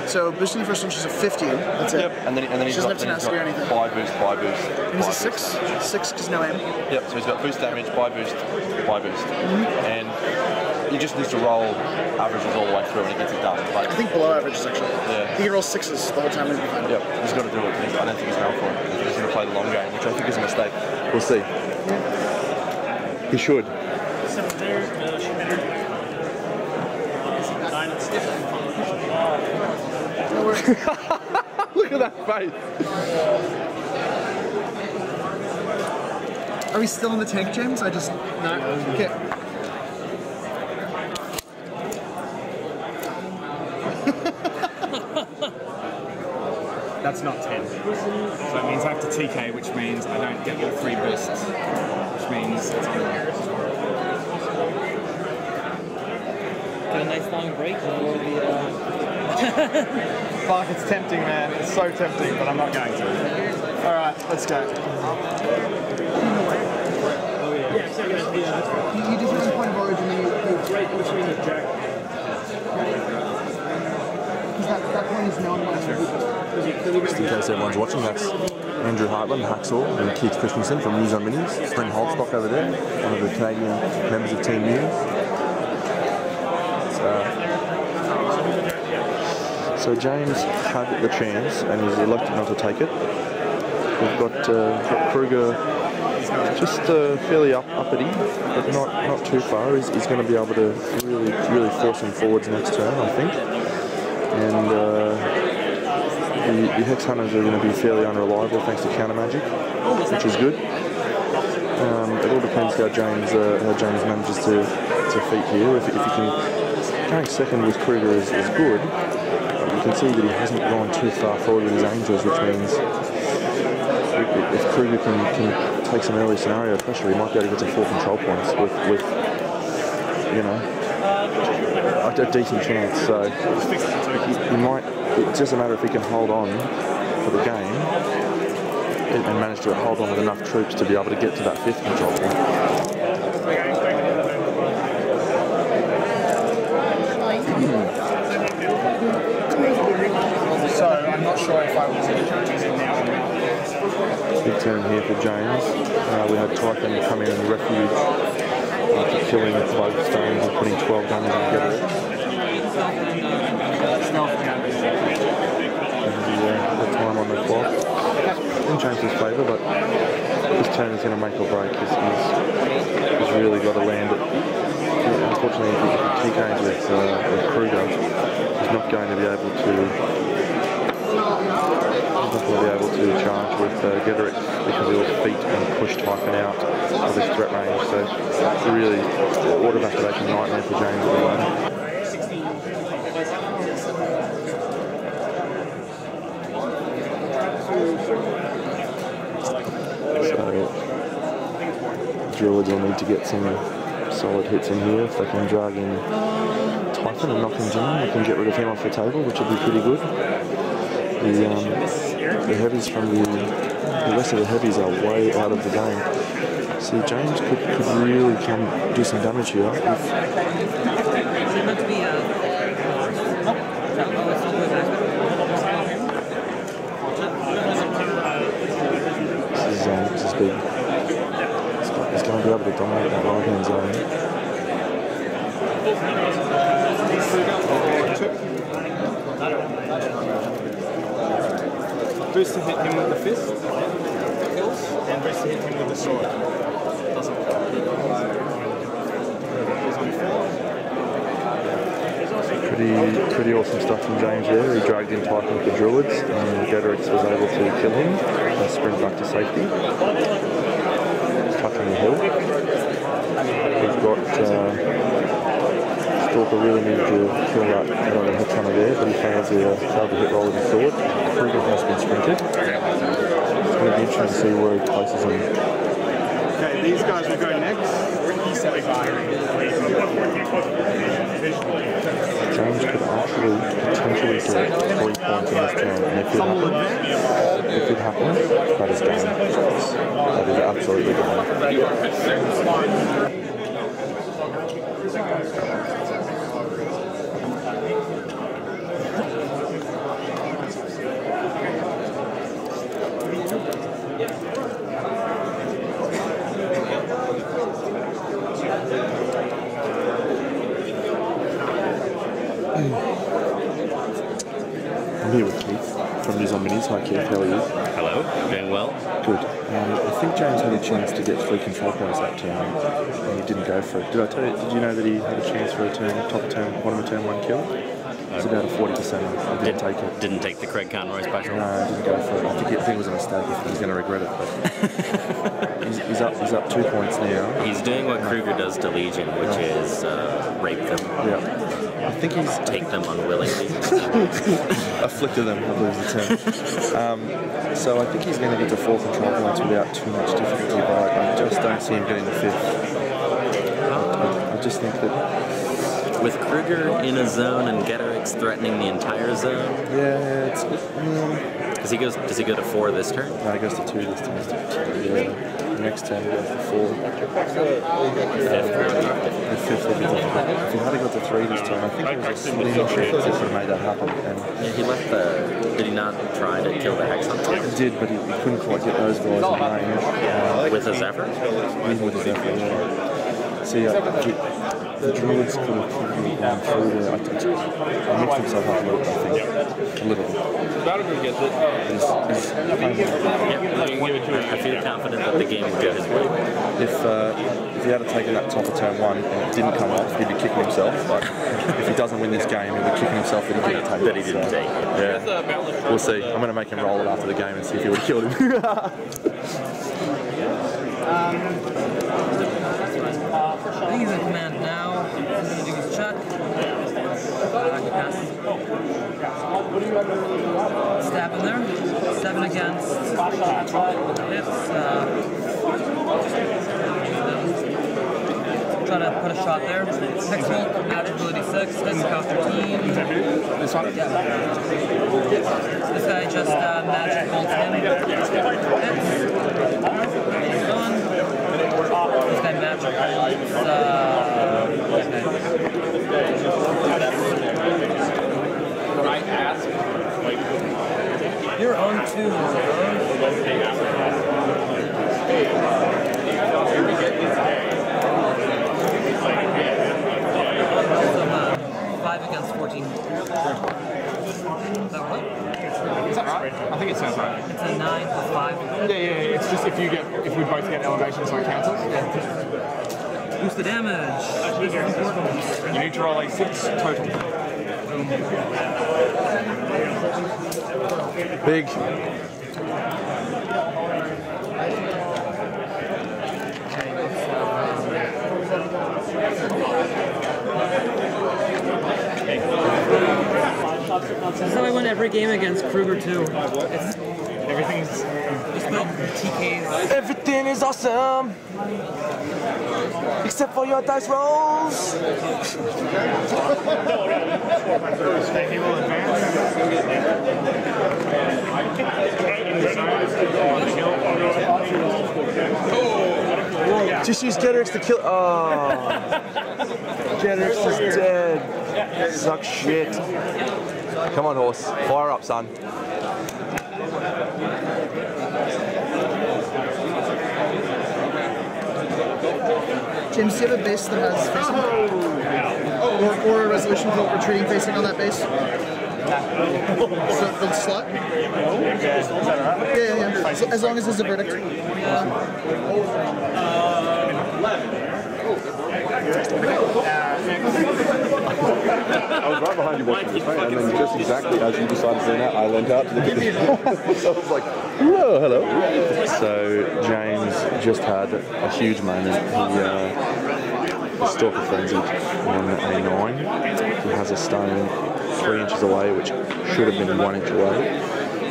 So boosting the first one, she's a 15. That's it. Yep. And then he's she got, doesn't have tenacity or anything. buy boost. And he's a 6. 6 because no aim. Yep. So he's got boost damage, buy boost. And he just needs to roll averages all the way through and he gets it done. Like, I think below averages actually. Yeah. He can roll 6s the whole time and be fine. Yep. He's got to do it. I don't think he's going for it. I think he's going to play the long game, which I think is a mistake. We'll see. He should. Look at that face. Are we still in the tank, James? I just... No. Okay. that's not 10. So it means I have to TK, which means I don't get all 3 boosts. Which means it's on Get a nice long break before the... Fuck, it's tempting, man. It's so tempting, but I'm not going to. Alright, let's go. You just win point of origin and you right between the jack. Because that point is known by Just in case everyone's watching, that's Andrew Hartland, Hacksaw, and Keith Christensen from News on Minis. Bryn Holstock over there, one of the Canadian members of Team News. So James had the chance and he's elected not to take it. We've got Kruger just fairly uppity, but not too far. He's going to be able to really force him forwards next turn, I think. And the Hex Hunters are going to be fairly unreliable thanks to counter magic, which is good. It all depends how James manages to feat here. If he can, going second with Kruger is good. You can see that he hasn't gone too far forward with his Angels, which means if Kruger can take some early scenario pressure, he might be able to get to 4 control points with you know, a decent chance. So he might. It's just a matter if he can hold on for the game and manage to hold on with enough troops to be able to get to that 5th control point. So I'm not sure if I was using now or not. turn here for James. We had Typhon come in and refuge after killing both stones and putting 12 guns on Getter. The time on the clock in James's favour, but this turn is going to make or break. He's really got to land it. Unfortunately, if he TKs with Kruger, he's not going to be able to charge with Gederick because he'll feet and push Typhon out of his threat range. So it's a really order of activation nightmare for James at the moment. So Druids will need to get some solid hits in here. If they can drag in Typhon and knock him down, they can get rid of him off the table, which would be pretty good. The heavies from the rest of the heavies are way out of the game. So James could really do some damage here. This is big. He's going to be able to dominate that right hand zone. Boost to hit him with the fist, kills, and boost to hit him with the sword. Doesn't kill. He's on 4. Pretty awesome stuff from James there. He dragged in Typhon for Druids, and Gederick was able to kill him and sprint back to safety. Touching the hill. We've got Stalker really needed to kill that head runner there, but he failed to hit roll with his sword. Kruger has been sprinted. It's going to be interesting to see where he places him. Okay, these guys will go next. James could actually potentially get 3 points in this turn, and if it happens, that is done. That is absolutely done. I'm here with Keith from News on Minis. Hi Keith, how are you? Hello, doing well. Good. I think James had a chance to get 3 control points that turn, and he didn't go for it. Did I tell you? Did you know that he had a chance for a bottom of turn 1 kill? It's about a 40%. I didn't take it. Didn't take the Craig Conroy special? No, I didn't go for it. I think it was a mistake. He's going to regret it. But he's up 2 points now. He's doing what Kruger does to Legion, which is rape them. Yeah. I think he's... Take them unwillingly. Afflicted them, I believe is the term. So I think he's going to get to 4 control points without too much difficulty, but I just don't see him getting the 5th. I just think that... With Kruger in a zone and Gederick's threatening the entire zone? Yeah, it's... Does he go to 4 this turn? No, he goes to 2 this turn. Yeah. Next turn he goes to 4. The 5th will be difficult. If he had got to 3 this turn, I think it was a slim chance he could have made that happen. And yeah, he left the... Did he not try to kill the Hex Hunter? He did, but he couldn't quite get those guys in range. With his effort? Even with his effort, yeah. So yeah, the Druids could have probably gone through there. I mixed himself up a little bit, I think. A little bit. I feel confident that the game would go his way. If he had taken that top of turn 1 and it didn't come off, he'd be kicking himself. But if he doesn't win this game, he'll be kicking himself that he didn't take it. That he didn't take. Yeah. We'll see. I'm going to make him roll it after the game and see if he would have killed him. I think he's in command now. He's going to do his check. Stab him there. 7 against. Hits. Try to put a shot there. Pixel, magic ability 6, hits, cost 13. This one? Yeah. This guy just magic bolts him. Hits. Gone. This guy magic bolts. You're on 2, bro. against 14. Is that right? Is that right? I think it sounds right. It's a 9 plus 5. Yeah. It's just if we both get elevation, so it cancels. Yeah. Boost the damage. You need to roll a 6 total. Big. This is how I win every game against Kruger too. Everything's just like TKs. Everything is awesome, except for your dice rolls. Just use Jetrix to kill. Oh, Jetrix is dead. Suck shit. Come on, horse. Fire up, son. James, do you have a base that has facing? Or a resolution vote retreating facing on that base? So the slot? Yeah. So, as long as there's a verdict. I was right behind you watching this, right? And then just exactly as you decided to do that, I leant out to look at this. So I was like, whoa, hello. So James just had a huge moment. He Stalker Frenzied on a 9. He has a stone 3 inches away, which should have been 1 inch away.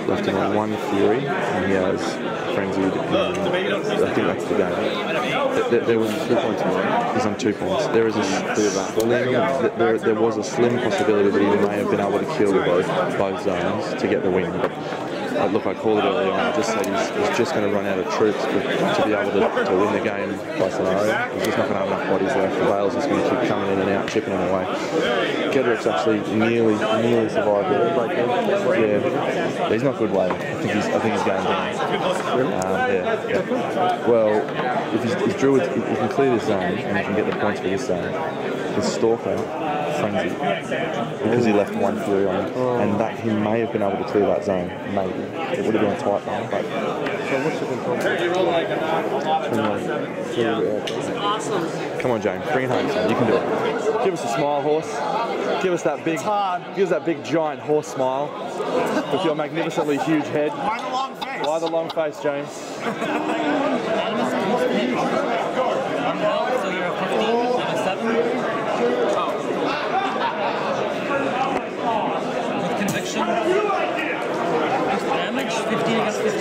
Left him on 1 Fury, and he has Frenzied, and I think that's the game. There was 2 points more. He's on 2 points. There is a there was a slim possibility that he may have been able to kill both zones to get the win. But look, I called it earlier on. I just said he's just going to run out of troops to be able to win the game by scenario. He's just not going to have enough bodies left. The Bale's just going to keep coming in and out, chipping him away. Jetrix actually nearly survived it. Yeah, he's not good way. I think he's going down. Yeah. Well, if he's Druid, he can clear this zone and he can get the points for this zone. His Stalker Frenzy, because he left 1 Fury on him, and that he may have been able to clear that zone. Maybe it would have been a tight one, but. So what's the control? Awesome. Come on, James, bring it home, son. You can do it. Give us a smile, horse. Give us that big, giant horse smile with your magnificently huge head. Why the long face? Why the long face, James? So you're a 15 and a 7. With conviction. Damage, 15 against 15.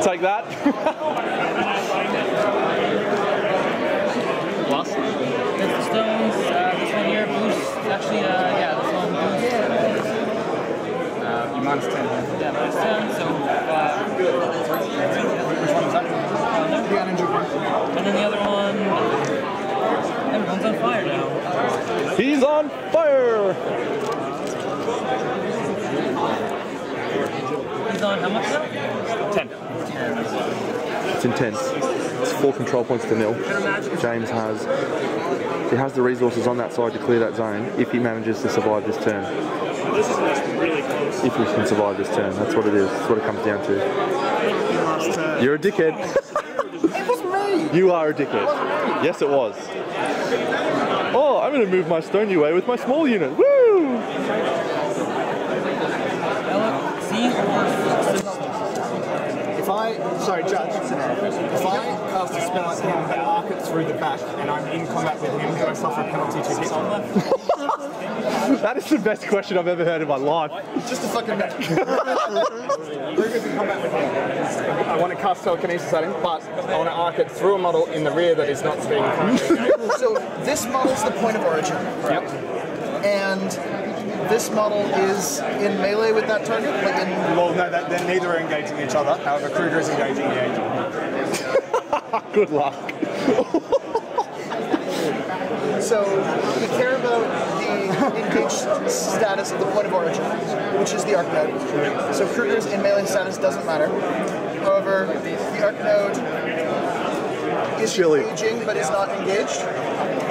Take that. Lost. There's the stones. This one here, boost. Actually, this one boost. You minus 10. Yeah, minus 10. So, which one is that? And then the other one. Everyone's on fire now. He's on fire. He's on how much now? 10. It's intense. It's 4 control points to 0. James has the resources on that side to clear that zone if he manages to survive this turn. This is really close. If he can survive this turn, that's what it is. That's what it comes down to. You're a dickhead. It was me! You are a dickhead. Yes, it was. Oh, I'm going to move my stone away with my small unit. Woo! Sorry, Judge. If I cast a spell at him and arc it through the back and I'm in combat with him, do I suffer a penalty to hit? That is the best question I've ever heard in my life. Just a fucking minute. I want to cast telekinesis at him, but I want to arc it through a model in the rear that is not being So this model's the point of origin. Yep. And this model is in melee with that target? Like in... Well, no, then neither are engaging each other. However, Kruger is engaging the agent. Good luck. So we care about the engaged status of the point of origin, which is the arc node. So Kruger's in melee status doesn't matter. However, the arc node is engaging but is not engaged.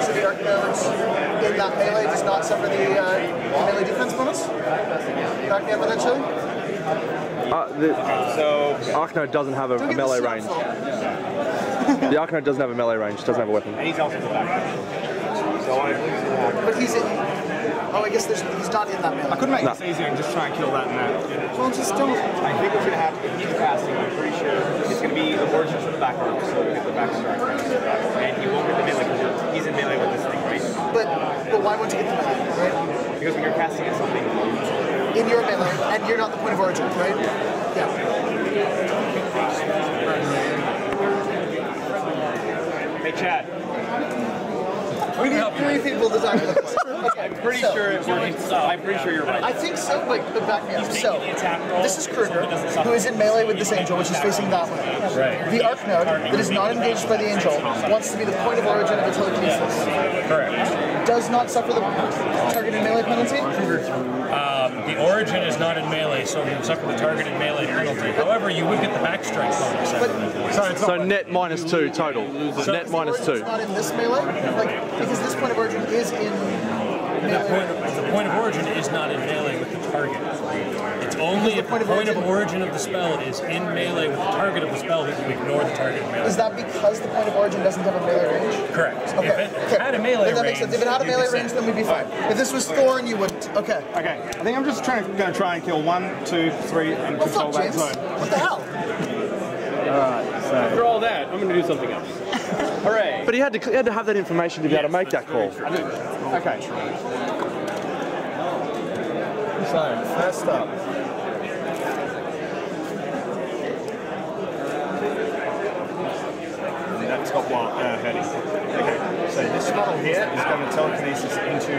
So the arc node's in that melee does not suffer the melee defense bonus? Back me up with that, Chili? So Arknote doesn't have a melee range. The Arknote doesn't have a melee range, doesn't have a weapon. And he's also the back. But he's in. Oh, I guess he's not in that melee. I could make this easier and just try and kill that and that. Well, just don't. I think what's going to happen if he's casting, I'm pretty sure it's going to be the origins from the back row, so we'll get the back strike first. And he won't get the melee because he's in melee with this thing, right? But why won't you get the melee, right? Because when you're casting at something in your melee, and you're not the point of origin, right? Yeah. Hey, Chad. We need 3 people to talk about this. Okay, I'm pretty sure it works. I'm pretty sure you're right. I think so, but back me up. So, this is Kruger, who is in melee with this angel, which is facing that way. Right. The Arknote, that is not engaged by the angel, wants to be the point of origin of a telekinesis. Correct. Does not suffer the targeted melee penalty? The origin is not in melee, so you suffer the targeted melee penalty. However, you would get the backstrike bonus. So net -2 total. So net -2. It's not in this melee? Because this point of origin is in melee. The point of origin is not in melee with the target. It's only if the point of origin of the spell is in melee with the target of the spell that you ignore the target of melee. Is that because the point of origin doesn't have a melee range? Correct. Okay. If it had a melee that makes sense. If it had a melee range, then we'd be fine. If this was Thorn, you wouldn't. Okay. Okay. I think I'm just going to try and kill 1, 2, 3, and control that zone. What the hell? Alright, so after all that, I'm going to do something else. Hooray! But he had to have that information to be able to make that call. Okay. So, first up. That's got heading. Okay, so this model here is going to telekinesis into,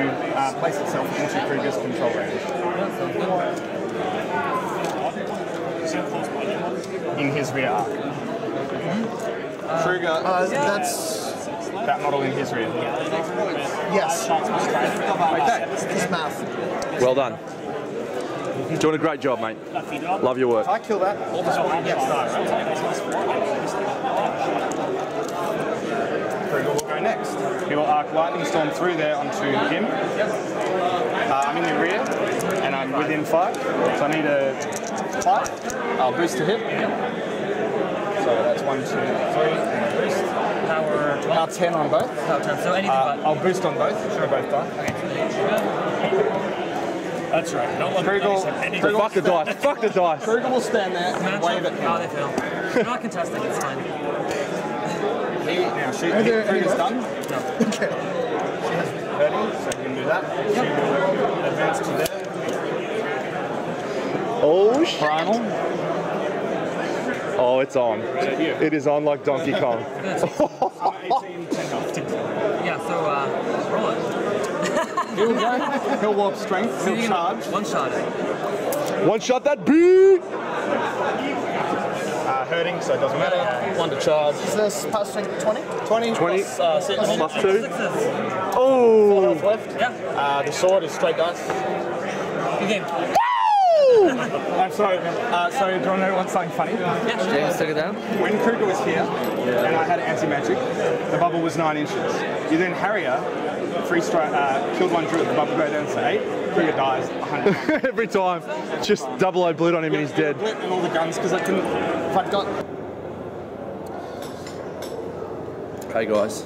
place itself into Kruger's control range. In his rear arc. Kruger, that's that model in his rear. Yes. Okay. This math. Well done. Doing a great job, mate. Love your work. If I kill that, all this will get started. Kruger will go next. He will arc Lightning Storm through there onto him. I'm in the rear, and I'm within 5, so I need a 5. I'll boost to hit. So that's 1, 2, 3, and boost. Power 10 on both. Power 10, so anything but. I'll boost on both, should both die. Okay. That's right. Don't let Kruger, fuck the dice. Fuck the dice. Kruger will stand there and wave at him. Oh, they fail. You're not contesting, it's fine. Now, Kruger's done. No. Okay. She has hurting, so you can do that. She will advance to there. Oh, shit. Primal. Oh, it's on. It is on like Donkey Kong. Yeah, so roll it. He'll go. He'll warp strength. He'll charge. One shot it. One shot that beat. Hurting, so it doesn't matter. 1 to charge. Is this pass strength 20? 20. Plus 6. Plus 2. 4 Oh. health left. Yeah. The sword is straight dice. Good game. I'm sorry. So, do you want to know something funny? Yeah. James took it down. When Kruger was here, and I had anti-magic, the bubble was 9 inches. You then Harrier, free strike, killed one druid, the bubble goes down to 8, Kruger dies 100. Every time. Just double O bleed on him and he's dead. And all the guns, because I couldn't, if I'd got... Hey guys,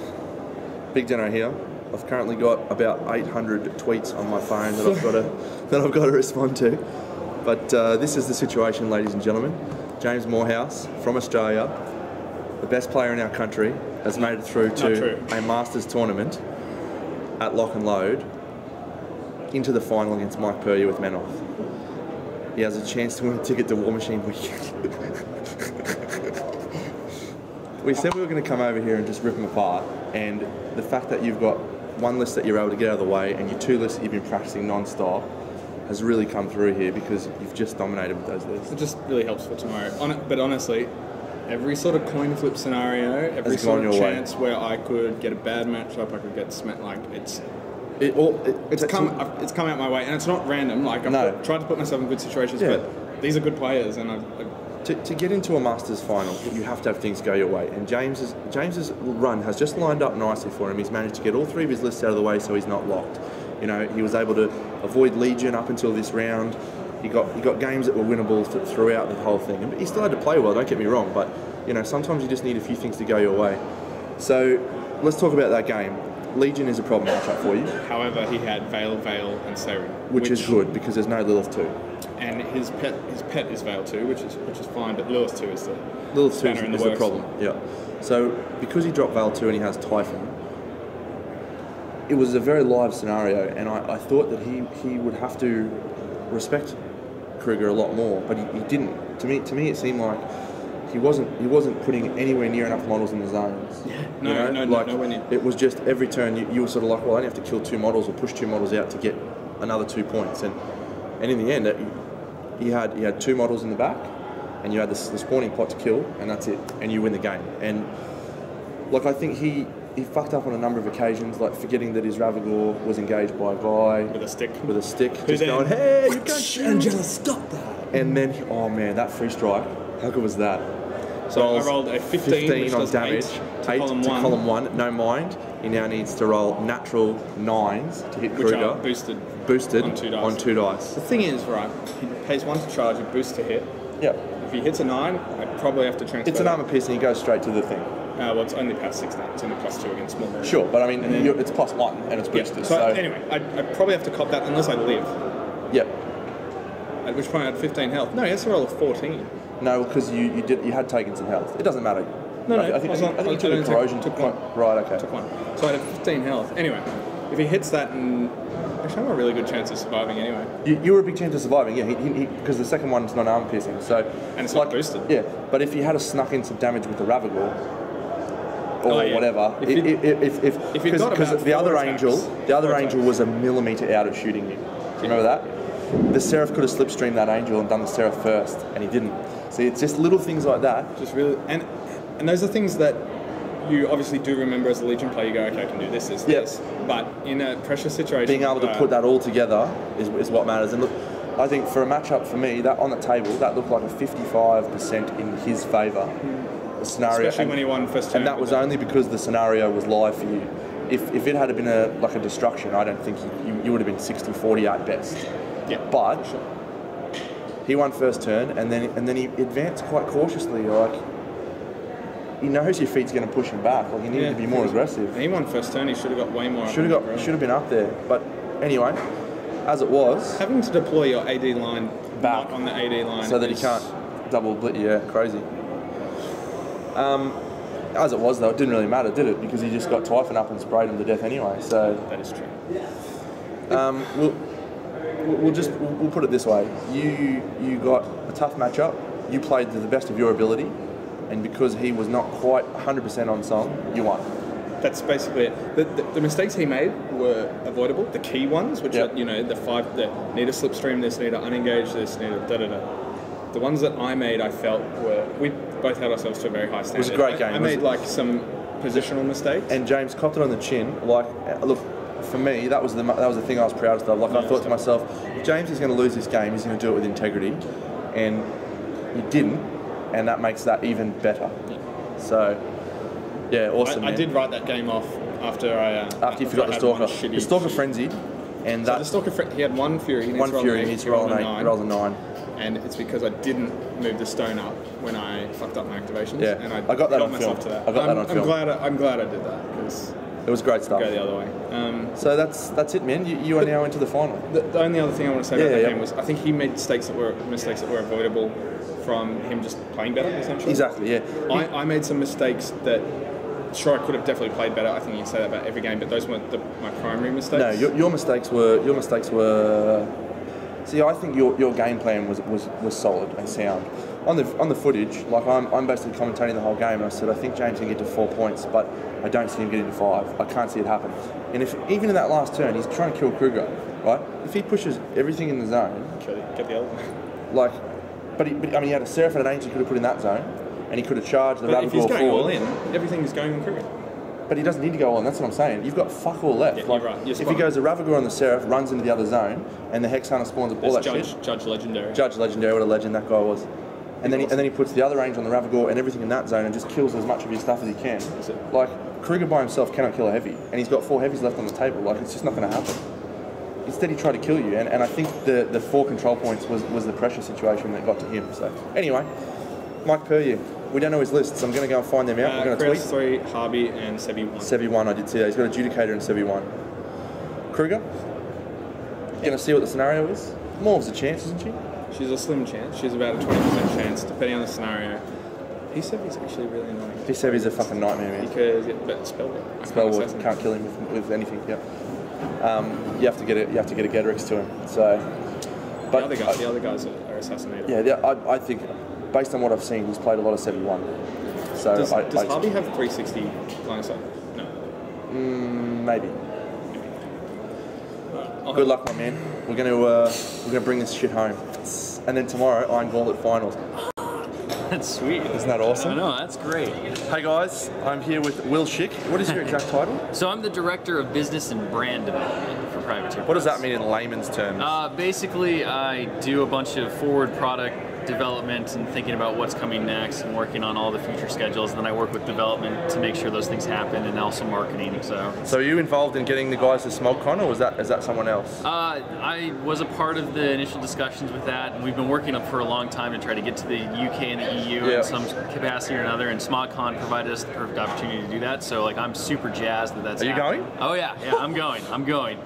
Big Deno here. I've currently got about 800 tweets on my phone that I've got to respond to. But this is the situation, ladies and gentlemen. James Morehouse from Australia, the best player in our country, has made it through to a Masters tournament at Lock and Load into the final against Mike Puryear with men off. He has a chance to win a ticket to War Machine Weekend. We said we were going to come over here and just rip them apart, and the fact that you've got one list that you're able to get out of the way and your 2 lists that you've been practicing non-stop has really come through here because you've just dominated with those lists. It just really helps for tomorrow. But honestly, every sort of coin flip scenario, every sort of chance where I could get a bad matchup, I could get smacked, like it's come out my way, and it's not random. Like I've tried to put myself in good situations, but these are good players, and to get into a Masters final, you have to have things go your way. And James's run has just lined up nicely for him. He's managed to get all 3 of his lists out of the way, so he's not locked. You know, he was able to avoid Legion up until this round. He got games that were winnable throughout the whole thing. And he still had to play well, don't get me wrong, but you know, sometimes you just need a few things to go your way. So let's talk about that game. Legion is a problem matchup for you. However, he had Veil, and Seren. Which is good, because there's no Lilith 2. And his pet is Veil 2, which is fine, but Lilith 2 is the Lilith 2 in the is the problem, yeah. So, because he dropped Veil 2 and he has Typhon, it was a very live scenario, and I thought that he would have to respect Kruger a lot more, but he didn't. To me, it seemed like he wasn't putting anywhere near enough models in the zones. Yeah. Nowhere near. It was just every turn you were sort of like, well, I only have to kill 2 models or push 2 models out to get another 2 points, and in the end, he had 2 models in the back, and you had the spawning pot to kill, and that's it, and you win the game. And like, I think he fucked up on a number of occasions, like forgetting that his Ravagor was engaged by a guy with a stick, just going, "Hey, you can't shoot, Angela, stop that!" And then, oh man, that free strike, how good was that? So I rolled a 15 on damage, 8 to column 1. No mind, he now needs to roll natural 9s to hit Kruger. Which are boosted on 2 dice. The thing is, right, he pays 1 to charge, it boosts to hit. Yep. If he hits a 9, I probably have to transfer. It's an armor piece and he goes straight to the thing. Well, it's only past 6 now. It's only +2 against small variant. Sure, but I mean, it's +1 and it's boosted. Yeah, so anyway, I probably have to cop that unless I live. Yep. At which point I had 15 health. No, he has to roll a 14. No, because you had taken some health. It doesn't matter. No, I think you took a corrosion. Took 1. Right, okay. Took 1. So I had 15 health. Anyway, if he hits that, and actually, I have a really good chance of surviving anyway. You were a big chance of surviving, yeah. Because the second one's not armor piercing, so and it's like boosted. Yeah, but if he had snuck in some damage with the Ravagor or whatever, because the other angel was a millimeter out of shooting you. Do you remember that? The Seraph could have slipstreamed that angel and done the Seraph first, and he didn't. See, it's just little things like that. Just really, and those are things that you obviously do remember as a Legion player. You go, okay, I can do this. But in a pressure situation, being able to put that all together is what matters. And look, I think for a matchup for me, that on the table, that looked like a 55% in his favour. The scenario, especially when he won first turn. And that was only because the scenario was live for you. If it had been a destruction, I don't think you would have been 60-40 at best. Yeah, but he won first turn, and then he advanced quite cautiously. Like, he knows your feet's going to push him back. Like, he needed to be more aggressive. And he won first turn. He should have got way more. Should have been up there. But anyway, as it was, having to deploy your AD line back on the AD line, so that he can't double blit. Yeah, crazy. As it was though, it didn't really matter, did it? Because he just got Typhon up and sprayed him to death anyway. So that is true. We'll put it this way: you got a tough matchup. You played to the best of your ability, and because he was not quite 100% on song, you won. That's basically it. The mistakes he made were avoidable. The key ones, which are the 5 that need to slipstream this, need to unengage this, need to da-da-da. The ones that I made, I felt we both held ourselves to a very high standard. It was a great game. I made some positional mistakes, and James copped it on the chin. Like, look, for me, that was the thing I was proudest of. Like, I thought to myself, if James is going to lose this game, he's going to do it with integrity, and he didn't, and that makes that even better. Yeah. So, yeah, awesome. I did write that game off after you forgot the Stalker. The Stalker frenzied, and the Stalker he had 1 Fury. He needs to roll an 8. He rolls a 9. And it's because I didn't move the stone up when I fucked up my activations. Yeah, and I got that on film. To that. I got that on film. I'm glad I did that because it was great stuff. Go the other way. So that's it, man. You are now into the final. The only other thing I want to say about that game was I think he made mistakes that were avoidable from him just playing better, essentially. Exactly. Yeah. I made some mistakes that. Sure, I could have definitely played better. I think you can say that about every game, but those weren't my primary mistakes. No, your mistakes were. See, I think your game plan was solid and sound. On the footage, like I'm basically commentating the whole game, and I said I think James can get to 4 points, but I don't see him getting to 5. I can't see it happen. And if even in that last turn, he's trying to kill Kruger, right? If he pushes everything in the zone, get the other one. Like, but he had a Seraph and an Angel he could have put in that zone, and he could have charged the Ravagor forward. If he's going all in, everything is going on Kruger. But he doesn't need to go on, that's what I'm saying. You've got fuck all left. Yeah, like, you're right. If he goes a Ravagor on the Seraph, runs into the other zone, and the Hex Hunter spawns all that shit. Judge Legendary. Judge Legendary, what a legend that guy was. and then he puts the other range on the Ravagore and everything in that zone and just kills as much of his stuff as he can. Like, Kruger by himself cannot kill a heavy, and he's got 4 heavies left on the table. Like, it's just not going to happen. Instead, he tried to kill you, and I think the 4 control points was the pressure situation that got to him. So, anyway, Mike Puryear. We don't know his list, so I'm going to go and find them out. We're going to tweet. 3, Harvey, and Sebi 1. Sebi 1, I did see that. He's got Adjudicator and Sebi 1. Kruger? Going to see what the scenario is? Morv's a chance, isn't she? She's a slim chance. She's about a 20% chance, depending on the scenario. P7's actually really annoying. P7's a fucking nightmare, man. Because but Spellboard can't kill him with anything. Yep. You have to get a Gedrix to him. So, but the other guys are assassinated. Yeah, I think based on what I've seen, he's played a lot of 71. So does Harvey have 360 line of sight? No. Maybe. Good luck, my man. We're gonna bring this shit home. And then tomorrow, Iron Gauntlet finals. That's sweet. Isn't that awesome? I know, that's great. Hey guys, I'm here with Will Schick. What is your exact title? So I'm the Director of Business and Brand Development for Privateer. What does that mean in layman's terms? Basically, I do a bunch of forward product development and thinking about what's coming next and working on all the future schedules. And then I work with development to make sure those things happen, and also marketing. So are you involved in getting the guys to SmogCon, or is that someone else? I was a part of the initial discussions with that, and we've been working up for a long time to try to get to the UK and the EU in some capacity or another. And SmogCon provided us the perfect opportunity to do that. So like, I'm super jazzed that that's. Are you happening. going? Oh yeah, I'm going.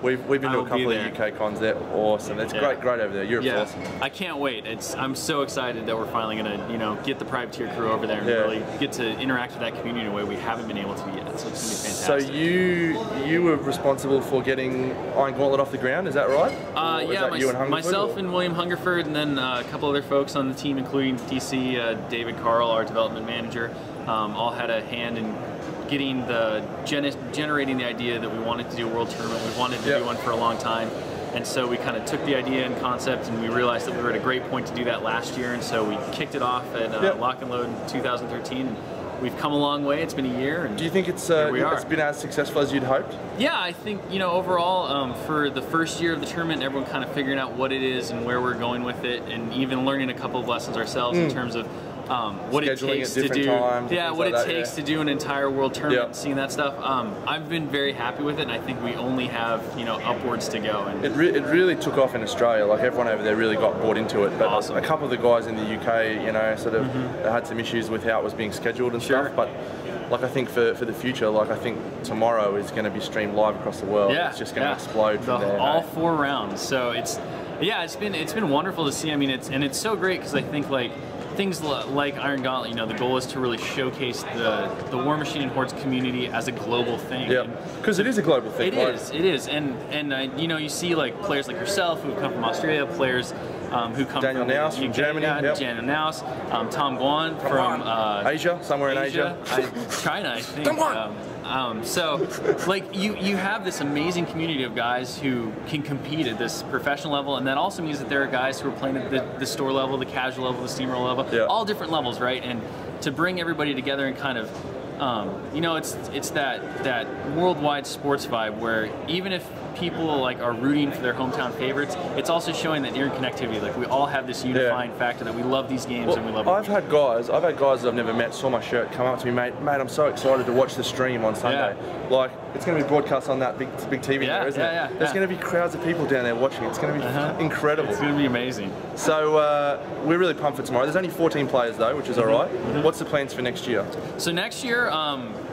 We've been to a couple of UK cons. They're awesome. It's great over there. Europe's awesome. I can't wait. I'm so excited that we're finally going to, get the Privateer crew over there and really get to interact with that community in a way we haven't been able to yet. So it's going to be fantastic. So you were responsible for getting Iron Gauntlet off the ground, is that right? Myself and William Hungerford, and then a couple other folks on the team, including DC, David Carl, our development manager, all had a hand in getting generating the idea that we wanted to do a world tournament. We wanted to do one for a long time. And so we kind of took the idea and concept, and we realized that we were at a great point to do that last year, and so we kicked it off at Lock and Load in 2013. And we've come a long way. It's been a year. And do you think it's been as successful as you'd hoped? Yeah, I think overall for the first year of the tournament, everyone kind of figuring out what it is and where we're going with it, and even learning a couple of lessons ourselves in terms of what it takes to do, to do an entire world tournament, seeing that stuff. I've been very happy with it, and I think we only have upwards to go. And it really took off in Australia. Like, everyone over there really got bought into it. But a couple of the guys in the UK, sort of had some issues with how it was being scheduled and stuff. But like, I think for the future, like, I think tomorrow is going to be streamed live across the world. It's just going to explode from there. All 4 rounds. So it's been wonderful to see. I mean, it's so great because I think like things like Iron Gauntlet, the goal is to really showcase the War Machine and Hordes community as a global thing. Yeah, because it is a global thing. It is, and you see like players like yourself who come from Australia, players who come Daniel from Naus from Germany, Daniel Naus, Tom Guan from Asia, somewhere in Asia. China, I think. So, like, you have this amazing community of guys who can compete at this professional level, and that also means that there are guys who are playing at the store level, the casual level, the steamroller level, all different levels, right? And to bring everybody together and kind of, it's that worldwide sports vibe where even if people like are rooting for their hometown favorites, it's also showing that interconnectivity. Like, we all have this unifying factor that we love these games and we love. I've had guys that I've never met saw my shirt, come up to me, mate, I'm so excited to watch the stream on Sunday. Like, it's going to be broadcast on that big TV there, isn't it? There's going to be crowds of people down there watching. It's going to be incredible. It's going to be amazing. So we're really pumped for tomorrow. There's only 14 players though, which is all right. What's the plans for next year? So next year,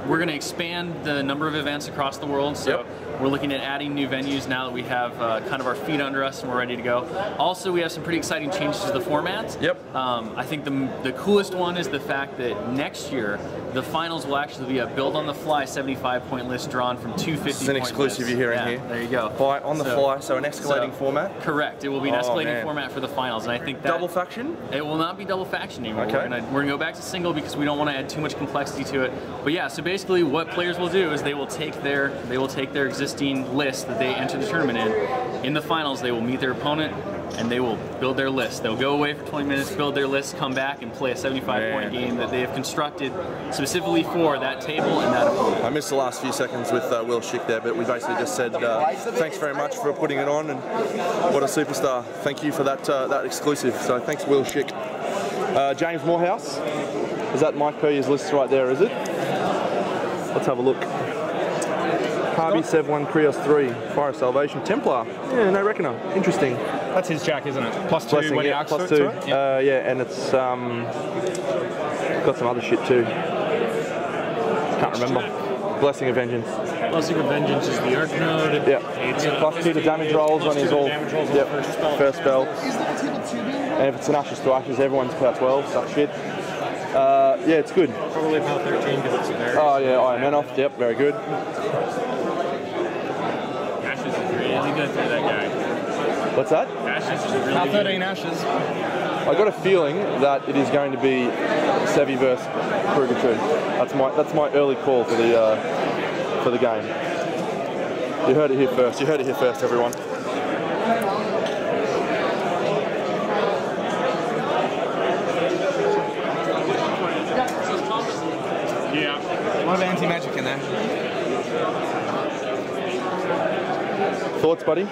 we're going to expand the number of events across the world. So we're looking at adding new venues now that we have kind of our feet under us and we're ready to go. Also, we have some pretty exciting changes to the format. I think the coolest one is the fact that next year the finals will actually be a build-on-the-fly 75-point list drawn from 250. It's an exclusive you're hearing here. There you go. On the fly, so an escalating format? Correct. It will be an escalating format for the finals, and I think that double faction? It will not be double faction anymore. Okay. We're gonna go back to single because we don't want to add too much complexity to it. But yeah, so basically what players will do is they will take their existing list that they enter the tournament in the finals. They will meet their opponent and they will build their list. They'll go away for 20 minutes, build their list, come back and play a 75-point game that they have constructed specifically for that table and that opponent. I missed the last few seconds with Will Schick there, but we basically just said thanks very much for putting it on, and what a superstar. Thank you for that exclusive. So thanks, Will Schick. James Morehouse. Is that Mike Puryear's list right there, is it? Let's have a look. Harvey, Sev 1, Krios 3, Fire of Salvation, Templar. Yeah, no reckoner. Interesting. That's his jack, isn't it? +2 Blessing, when he yeah, acts +2. to it. Yeah, and it's got some other shit too. Can't remember. Blessing of Vengeance. Blessing of Vengeance is the arc node. Yep. It's +2 to damage rolls on his all. Yep. First spell. Is that table 2 being? And if it's an Ashes to Ashes, everyone's power 12. Suck shit. Yeah, it's good. Probably power 13 because it's there. Oh yeah, Iron Man off. Yep, very good. Ashes is really good for that guy. What's that? Ashes is really Power good. 13 Ashes. I got a feeling that it is going to be Sevi versus Kruger 2. That's my early call for the game. You heard it here first. You heard it here first, everyone. Yeah. A lot of anti-magic in there. Thoughts, buddy?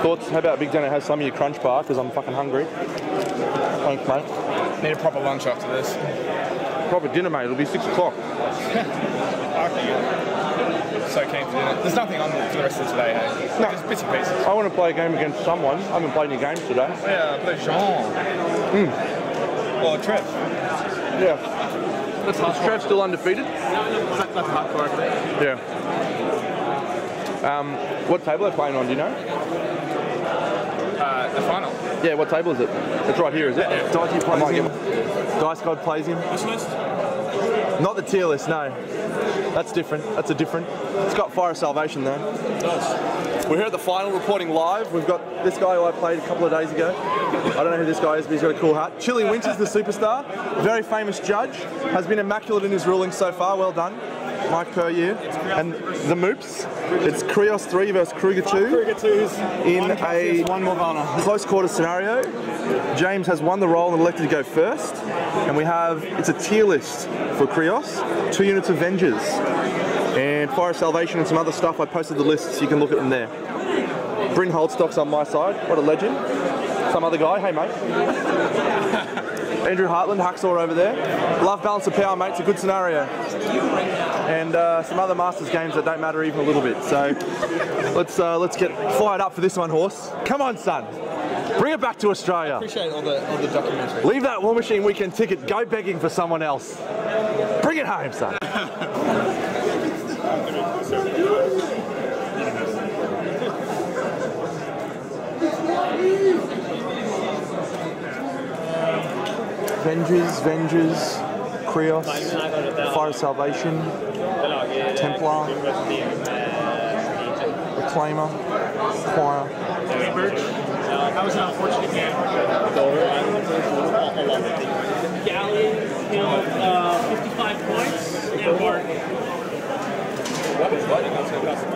Thoughts? How about Big Dano has some of your crunch bar because I'm fucking hungry. Thanks, mate. Need a proper lunch after this. Proper dinner, mate. It'll be 6 o'clock. So keen for dinner. There's nothing on for the rest of today, hey? No. Just bits and pieces. I want to play a game against someone. I haven't played any games today. Oh yeah, play Jean. Or Trev. Yeah. Is Trev still undefeated? That's hardcore, I think. Yeah. What table are they playing on, do you know? The final. Yeah, what table is it? It's right here, is it? Yeah. Dicey plays him. Dice God plays him. This list? Not the tier list, no. That's different. That's a different. It's got Fire of Salvation though. It does. We're here at the final reporting live. We've got this guy who I played a couple of days ago. I don't know who this guy is, but he's got a cool hat. Chili Winter's the superstar. Very famous judge. Has been immaculate in his rulings so far. Well done. Mike Puryear. And the Moops. It's Krios 3 versus Kruger 2. Kruger 2's in a one Morgana. close quarter scenario. James has won the role and elected to go first. And we have, it's a tier list for Krios. 2 units of Vengers. And Fire of Salvation and some other stuff. I posted the lists, so you can look at them there. Bryn Holdstock's on my side. What a legend. Some other guy. Hey, mate. Andrew Hartland, Hacksaw over there. Love Balance of Power, mate. It's a good scenario. And some other Masters games that don't matter even a little bit. So let's get fired up for this one, horse. Come on, son. Bring it back to Australia. I appreciate all the documentary. Leave that War Machine Weekend ticket. Go begging for someone else. Bring it home, son. Vengers, Krios, Fire of Salvation, Templar, Reclaimer, Choir. That was an unfortunate game. Galley, 55 points, and Mark.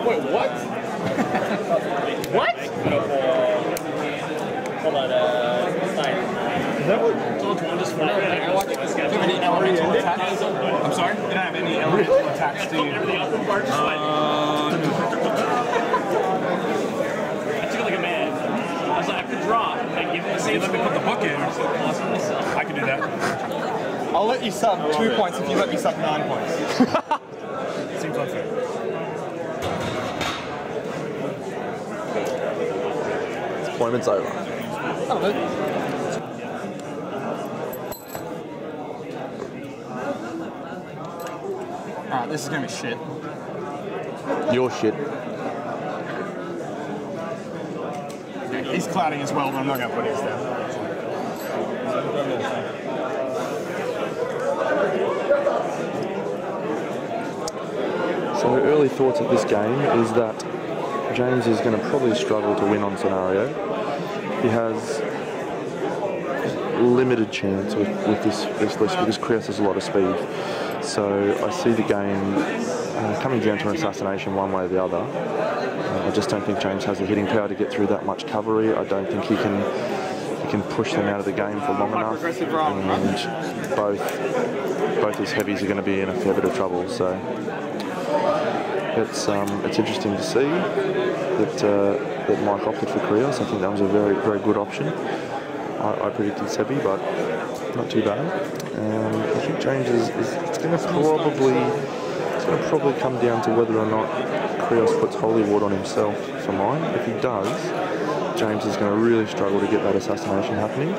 Wait, what? What? Hold on, Is that what? I'm sorry? Did I have any elemental attacks to you? I took it like a man. I was like, I could draw and give him the same. Let me put the book in. I can do that. I'll let you sub 2 points if you let me sub 9 points. Seems unfair. Deployment's over. Alright, this is gonna be shit. Your shit. Okay, he's clouding as well, but I'm not gonna put his down. So early thoughts of this game is that James is going to probably struggle to win on scenario. He has limited chance with this list because Krios has a lot of speed. So I see the game coming down to an assassination one way or the other. I just don't think James has the hitting power to get through that much cavalry. I don't think he can push them out of the game for long enough. And both his heavies are going to be in a fair bit of trouble. So it's interesting to see that Mike opted for Krios. I think that was a very, very good option. I predicted Sebi, but not too bad. I think James is it's going to probably come down to whether or not Krios puts Holy Ward on himself for mine. If he does, James is going to really struggle to get that assassination happening.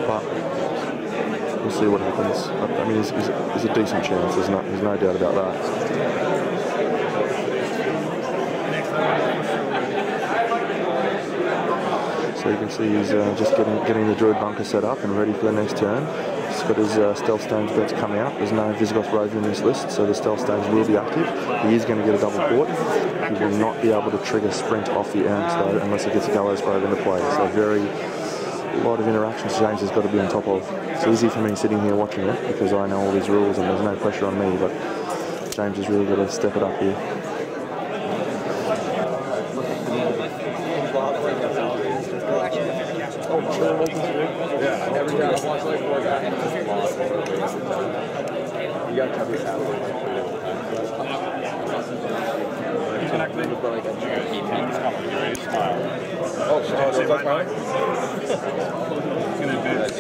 But we'll see what happens. I mean, there's a decent chance. There's no doubt about that. So you can see he's just getting the Druid bunker set up and ready for the next turn. He's got his Stealth Stones about to come out. There's no Visigoth Rover in this list, so the Stealth Stones will be active. He is going to get a double port. He will not be able to trigger Sprint off the Erms though, unless he gets a Gallows Grove into play. So a lot of interactions James has got to be on top of. It's easy for me sitting here watching it because I know all these rules and there's no pressure on me, but James has really got to step it up here. Yeah, every time I watch like four guys. You gotta cover this out. He's gonna activate with like a smile. Oh, so it's like mine? He's gonna advance.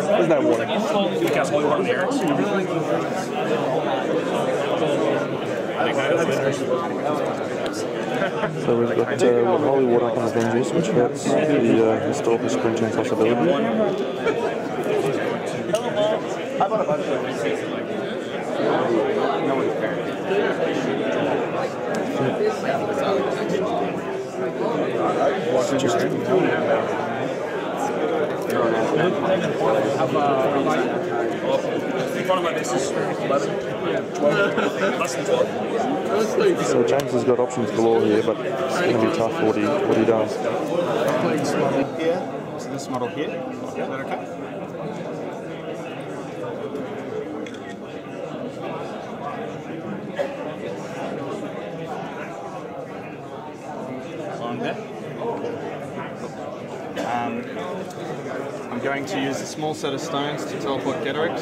There's no warning. You cast Holy Ward on the air. So we've got Holy Water on Avengers, which hurts the historical sprinting possibility. One of my bases, 11, 12, less than 12. So James has got options galore here, but it's going to be tough what he does. Here, so this model here, is that okay? Along there. I'm going to use a small set of stones to teleport Getorix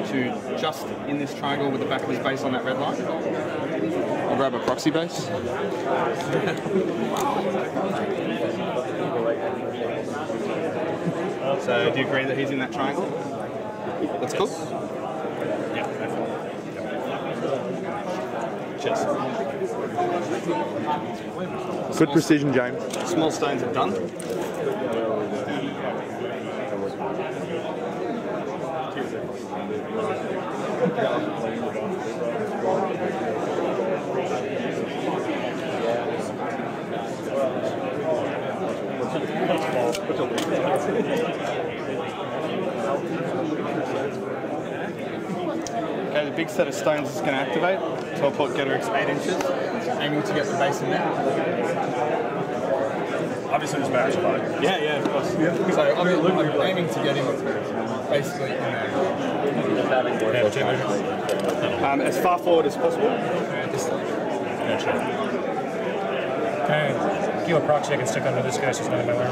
to just in this triangle with the back of his base on that red line. I'll grab a proxy base. So do you agree that he's in that triangle? That's cool? Yeah. Cheers. Good precision, James. Small stones are done. Okay, the big set of stones is going to activate. Teleport Getorix 8 inches, aiming to get the base in there. Obviously, it's match spot. Yeah, of course. Yeah. So I'm aiming to get him basically in there. As far forward as possible. Okay, give a proxy I can stick under this guy so it's not in my way.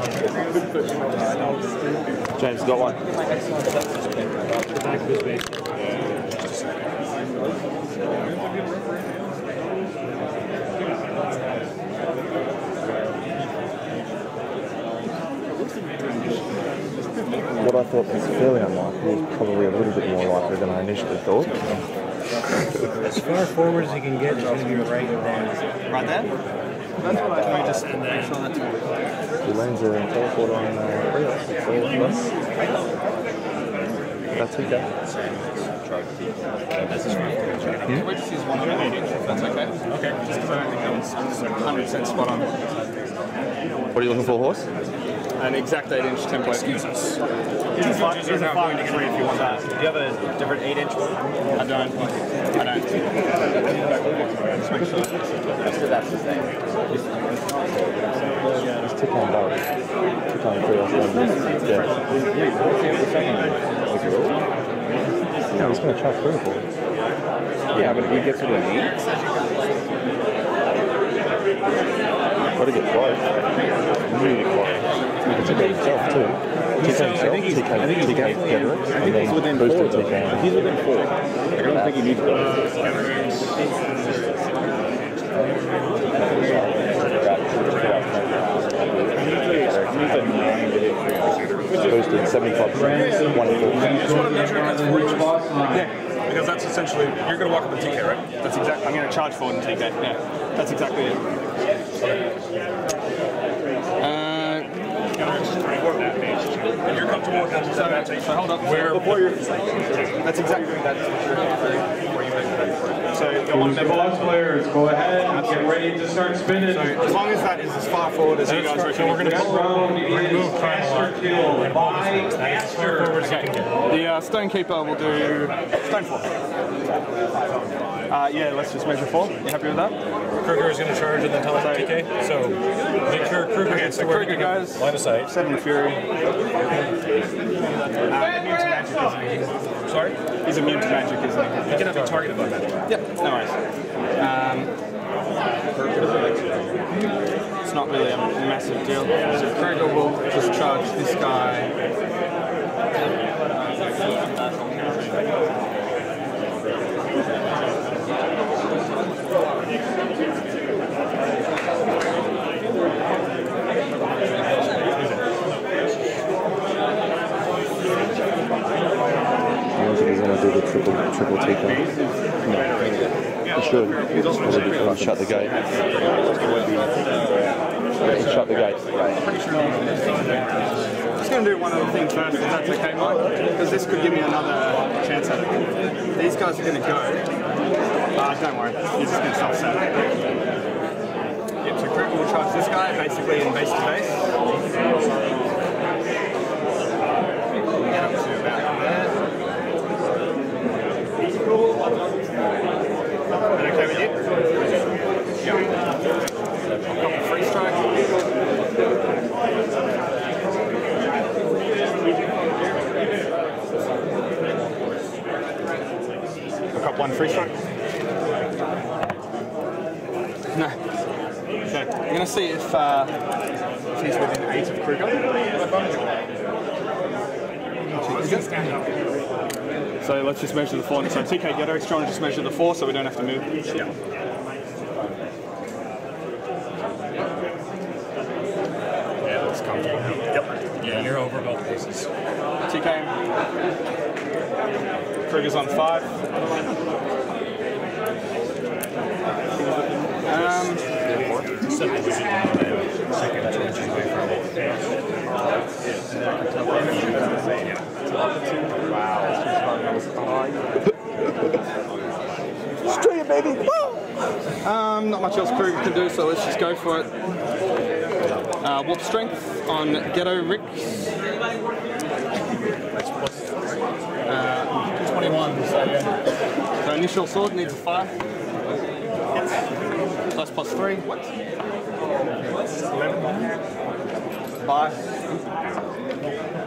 James got one. The back of his base. What I thought was fairly unlikely is probably a little bit more likely than I initially thought. As far forward as he can get, it's going to be right there. Right there? Can we just make sure that's He lands a teleport on Krios. That's okay. We'll just use one on 8 inch if that's okay. Okay. Just because I don't think that was 100% spot on. What are you looking for, horse? An exact 8 inch template. Excuse us. Here's a 5 if you want that. Do you have a different 8 inch one? I don't. Just make sure. So that's the thing. Just tick on both. Tick on Krios. Yeah. No, he's going to try critical. Yeah, but if he gets it an 8? Got to get close. Really close. He can tick on himself too. Tick on himself, tick on Getorix, and then boost it tick on. He's within 4. I don't think he needs to go. boosted, 75%, 1 in 4. Just want to measure against forwards. Yeah, because that's essentially, you're going to walk up in TK, right? That's exactly. I'm going to charge forward and TK. Yeah, that's exactly it. And you're comfortable with that adaptation. So hold up. Before you're... That's exactly before you So the boss players, go ahead and get ready to start spinning. So as long as that is as far forward as you guys are, So we're going to move faster kill by faster. Okay. The Stone Keeper will do Stone 4. Yeah, let's just measure 4. You happy with that? Kruger is going to charge and then tell us TK. So make sure Kruger gets to where he goes. Line of sight. 7 Fury. Immune to magic, isn't he? Sorry? He's immune to magic, isn't he? He can have a target by magic. Yep, no worries. It's not really a massive deal. So Kruger will just charge this guy. He's going to do the triple TK. No. He should. Probably shut the gate. Shut the gate. I'm just going to do one other thing first, if that's okay, Mike, because this could give me another chance at it. These guys are going to go. Don't worry, you're just going to self-set. Yep, so Kruger will charge this guy, basically in base to base. Get up to about there. That okay with you? Yeah. I've got the free strike. I've got 1 free strike. No. So I'm going to see if he's within 8 of Kruger. So let's just measure the 4. So TK Ghetto Extra, just measure the 4 so we don't have to move. Yeah. Yeah, that's comfortable. Yep. Yeah, you're over both bases. TK. Kruger's on 5. Straight it, baby! Not much else Kruger can do, so let's just go for it. Warp Strength on Ghetto Rick. 21, so yeah. So initial sword needs a 5. Dice plus 3. What? 11. 5.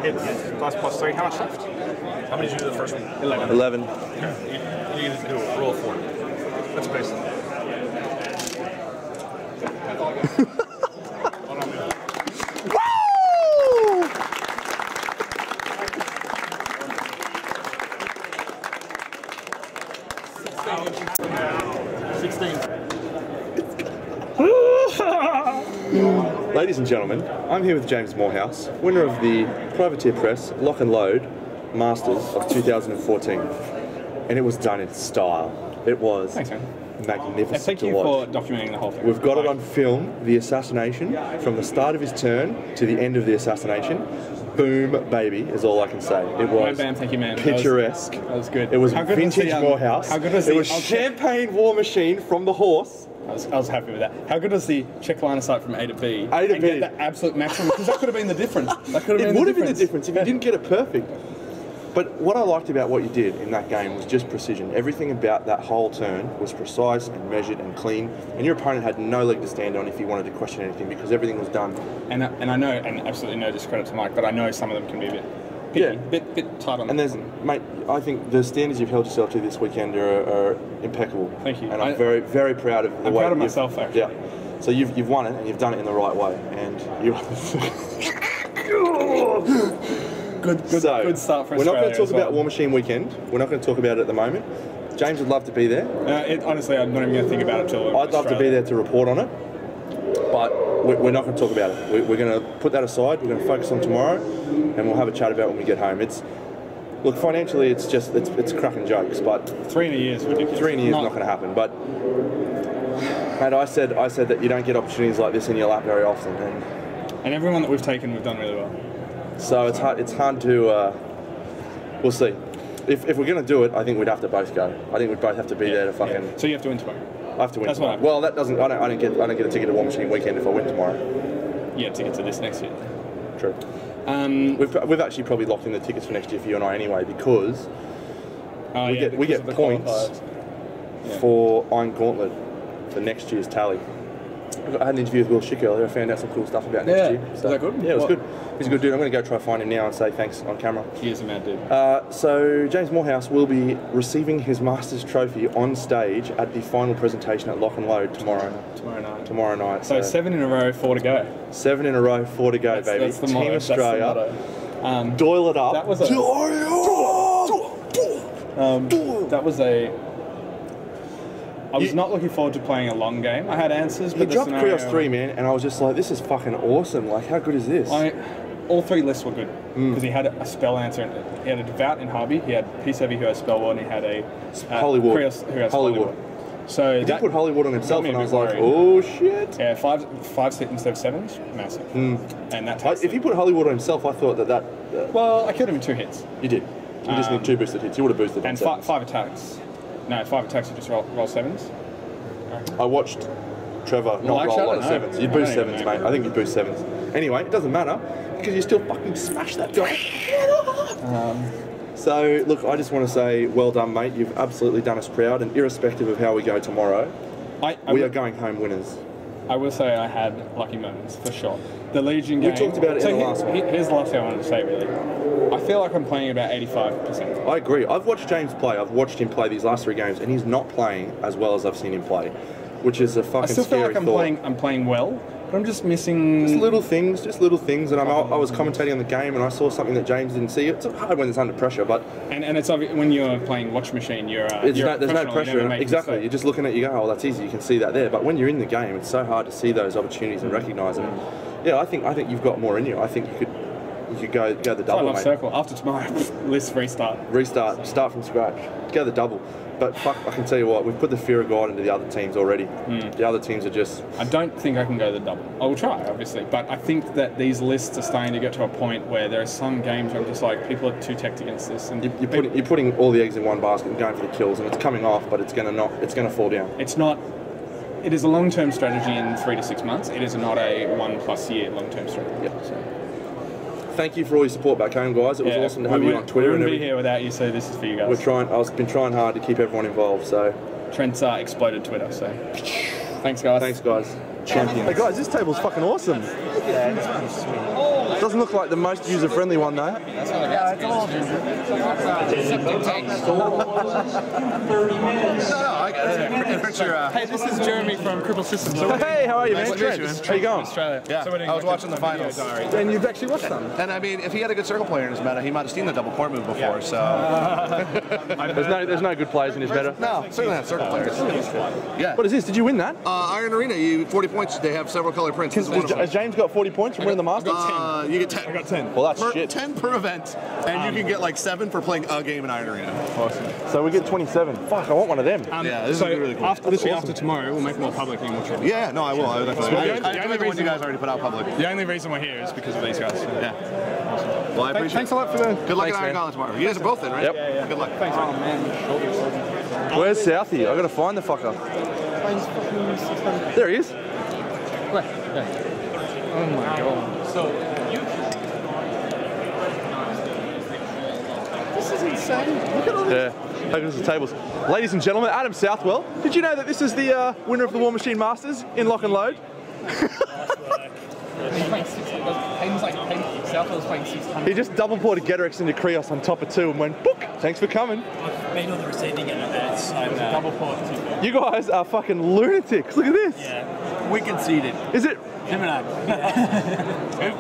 Hits. Dice plus 3. How much left? How many did you do the first one? 11. 11. You need to do a roll 4. That's basically. Ladies and gentlemen, I'm here with James Morehouse, winner of the Privateer Press Lock and Load Masters of 2014. And it was done in style. It was magnificent Thank to you watch. for documenting the whole thing. We've got it on film, the assassination, from the start of his turn to the end of the assassination. Boom, baby, is all I can say. It was thank you, man. picturesque. That was good. It was How good vintage was the, Morehouse. How good was it the, was champagne war machine from the horse. I was happy with that. How good was the check line of sight from A to B? A to and B. Get the absolute maximum, because that could have been the difference. That could have It been would the have been the difference if you didn't get it perfect. But what I liked about what you did in that game was just precision. Everything about that whole turn was precise and measured and clean, and your opponent had no leg to stand on if he wanted to question anything because everything was done. And I know, and absolutely no discredit to Mike, but I know some of them can be a bit picky, bit tight on. And there's, mate, I think the standards you've held yourself to this weekend are impeccable. Thank you. And I'm very, very proud of the I'm way proud of you've- myself, actually. Yeah. So you've won it, and you've done it in the right way, and you. Good start for We're not going to Australia talk as well. about War Machine Weekend. We're not going to talk about it at the moment. James would love to be there. Honestly, I'm not even going to think about it till. I'd love to be there to report on it. But we're not going to talk about it. We're going to put that aside. We're going to focus on tomorrow, and we'll have a chat about it when we get home. Look, financially, it's cracking jokes, but 3 in a year is ridiculous. 3 in a year is not going to happen. But mate, I said that you don't get opportunities like this in your lap very often, and everyone that we've taken, we've done really well. So it's hard to. We'll see. If we're going to do it, I think we'd have to both go. I think we'd both have to be there to fucking. Yeah. So you have to win tomorrow. I have to win That's tomorrow. Well, that doesn't. I don't get a ticket to War Machine weekend if I win tomorrow. You get a ticket to this next year. True. We've actually probably locked in the tickets for next year for you and I anyway because we get points for Iron Gauntlet for next year's tally. I had an interview with Will Schick earlier. I found out some cool stuff about next year. So, is that good? Yeah, it was good. He's a good dude. I'm going to go try to find him now and say thanks on camera. He is a mad dude. So James Morehouse will be receiving his Masters trophy on stage at the final presentation at Lock and Load tomorrow night. So 7 in a row, 4 to go. 7 in a row, 4 to go, baby. That's the Team motto. Australia. Doyle it up. That was I was not looking forward to playing a long game. I had answers, but he dropped Krios 3, man, and I was just like, this is fucking awesome. Like, how good is this? All 3 lists were good because he had a spell answer. He had a Devout in Hobby, he had Peace Heavy who has Spell Ward, and he had a Hollywood Krios who has Hollywood. So he did put Hollywood on himself, and I was like, oh shit. Yeah, 5 instead of 7s, massive. And that if he put Hollywood on himself, I thought that. Well, I killed him in 2 hits. You did. You just need 2 boosted hits. You would have boosted and 5 attacks. No, 5 attacks, you just roll 7s. I watched Trevor not roll a lot of 7s. You boost 7s, mate. I think you boost 7s. Anyway, it doesn't matter because you still fucking smash that guy. So, look, I just want to say, well done, mate. You've absolutely done us proud, and irrespective of how we go tomorrow, we are going home winners. I will say I had lucky moments, for sure. The Legion game... We talked about it in the last one. Here's the last thing I wanted to say, really. I feel like I'm playing about 85%. I agree. I've watched James play. I've watched him play these last 3 games, and he's not playing as well as I've seen him play, which is a fucking scary thought. I still feel like I'm playing well, but I'm just missing... Just little things. And I was commentating on the game, and I saw something that James didn't see. It's hard when it's under pressure, but... And it's obvious, when you're playing Watch Machine, there's no pressure. Exactly. You're just looking at it, you go, oh, that's easy. You can see that there. But when you're in the game, it's so hard to see those opportunities and recognise them. Yeah, I think you've got more in you. I think you could go the double, mate. Circle. After tomorrow, let's restart. Start from scratch. Go the double. But fuck, I can tell you what, we've put the fear of God into the other teams already. The other teams are just... I don't think I can go the double. I will try, obviously, but I think that these lists are starting to get to a point where there are some games where I'm just like, people are too teched against this. And you're putting all the eggs in one basket and going for the kills, and it's coming off, but it's gonna fall down. It's not... It is a long-term strategy in 3 to 6 months. It is not a 1+ year long-term strategy. Yep. So. Thank you for all your support back home, guys. It was awesome to have you on Twitter. We wouldn't be here without you, so this is for you guys. I've been trying hard to keep everyone involved, so... Trent's exploded Twitter, so... Thanks, guys. Thanks, guys. Champions. Hey, guys, this table's fucking awesome. Yeah, this one's sweet. Doesn't look like the most user-friendly one, though. Yeah, it's all Hey, this is Jeremy from Cripple Systems. Hey, how are you, man? How you going? Australia. Yeah, I was watching the finals. And you've actually watched them? And I mean, if he had a good circle player in his meta, he might have seen the double port move before, so... There's no good players in his meta? No, certainly not circle players. Yeah. What is this? Did you win that? Iron Arena, you 40 points. They have several color prints. Has James got 40 points from winning the Masters? You get 10. I got 10. Well, that's shit. 10 per event, and you can get like 7 for playing a game in Iron Arena. Awesome. So we get 27. Fuck, I want one of them. Yeah, this is really cool. After tomorrow, we'll make more public and we'll try. Yeah, no, I will. I definitely. The only reason you guys already put out public. The only reason we're here is because of these guys. Yeah. Well, I appreciate. Thanks a lot for the. Good luck in Iron Gauntlet tomorrow. You guys are both in, right? Yep. Yeah. Good luck. Thanks. Oh man, Where's Southie? I gotta find the fucker. There he is. Where? Yeah. Oh my god. So you. This is insane. Look at all this. Yeah. Look at the tables. Ladies and gentlemen, Adam Southwell. Did you know that this is the winner of the War Machine Masters in Lock and Load? He just double ported Getrix into Krios on top of 2 and went, book, thanks for coming. I've been on the receiving end of that. Double port. You guys are fucking lunatics. Look at this. Yeah. We conceded. Is it? Him and I.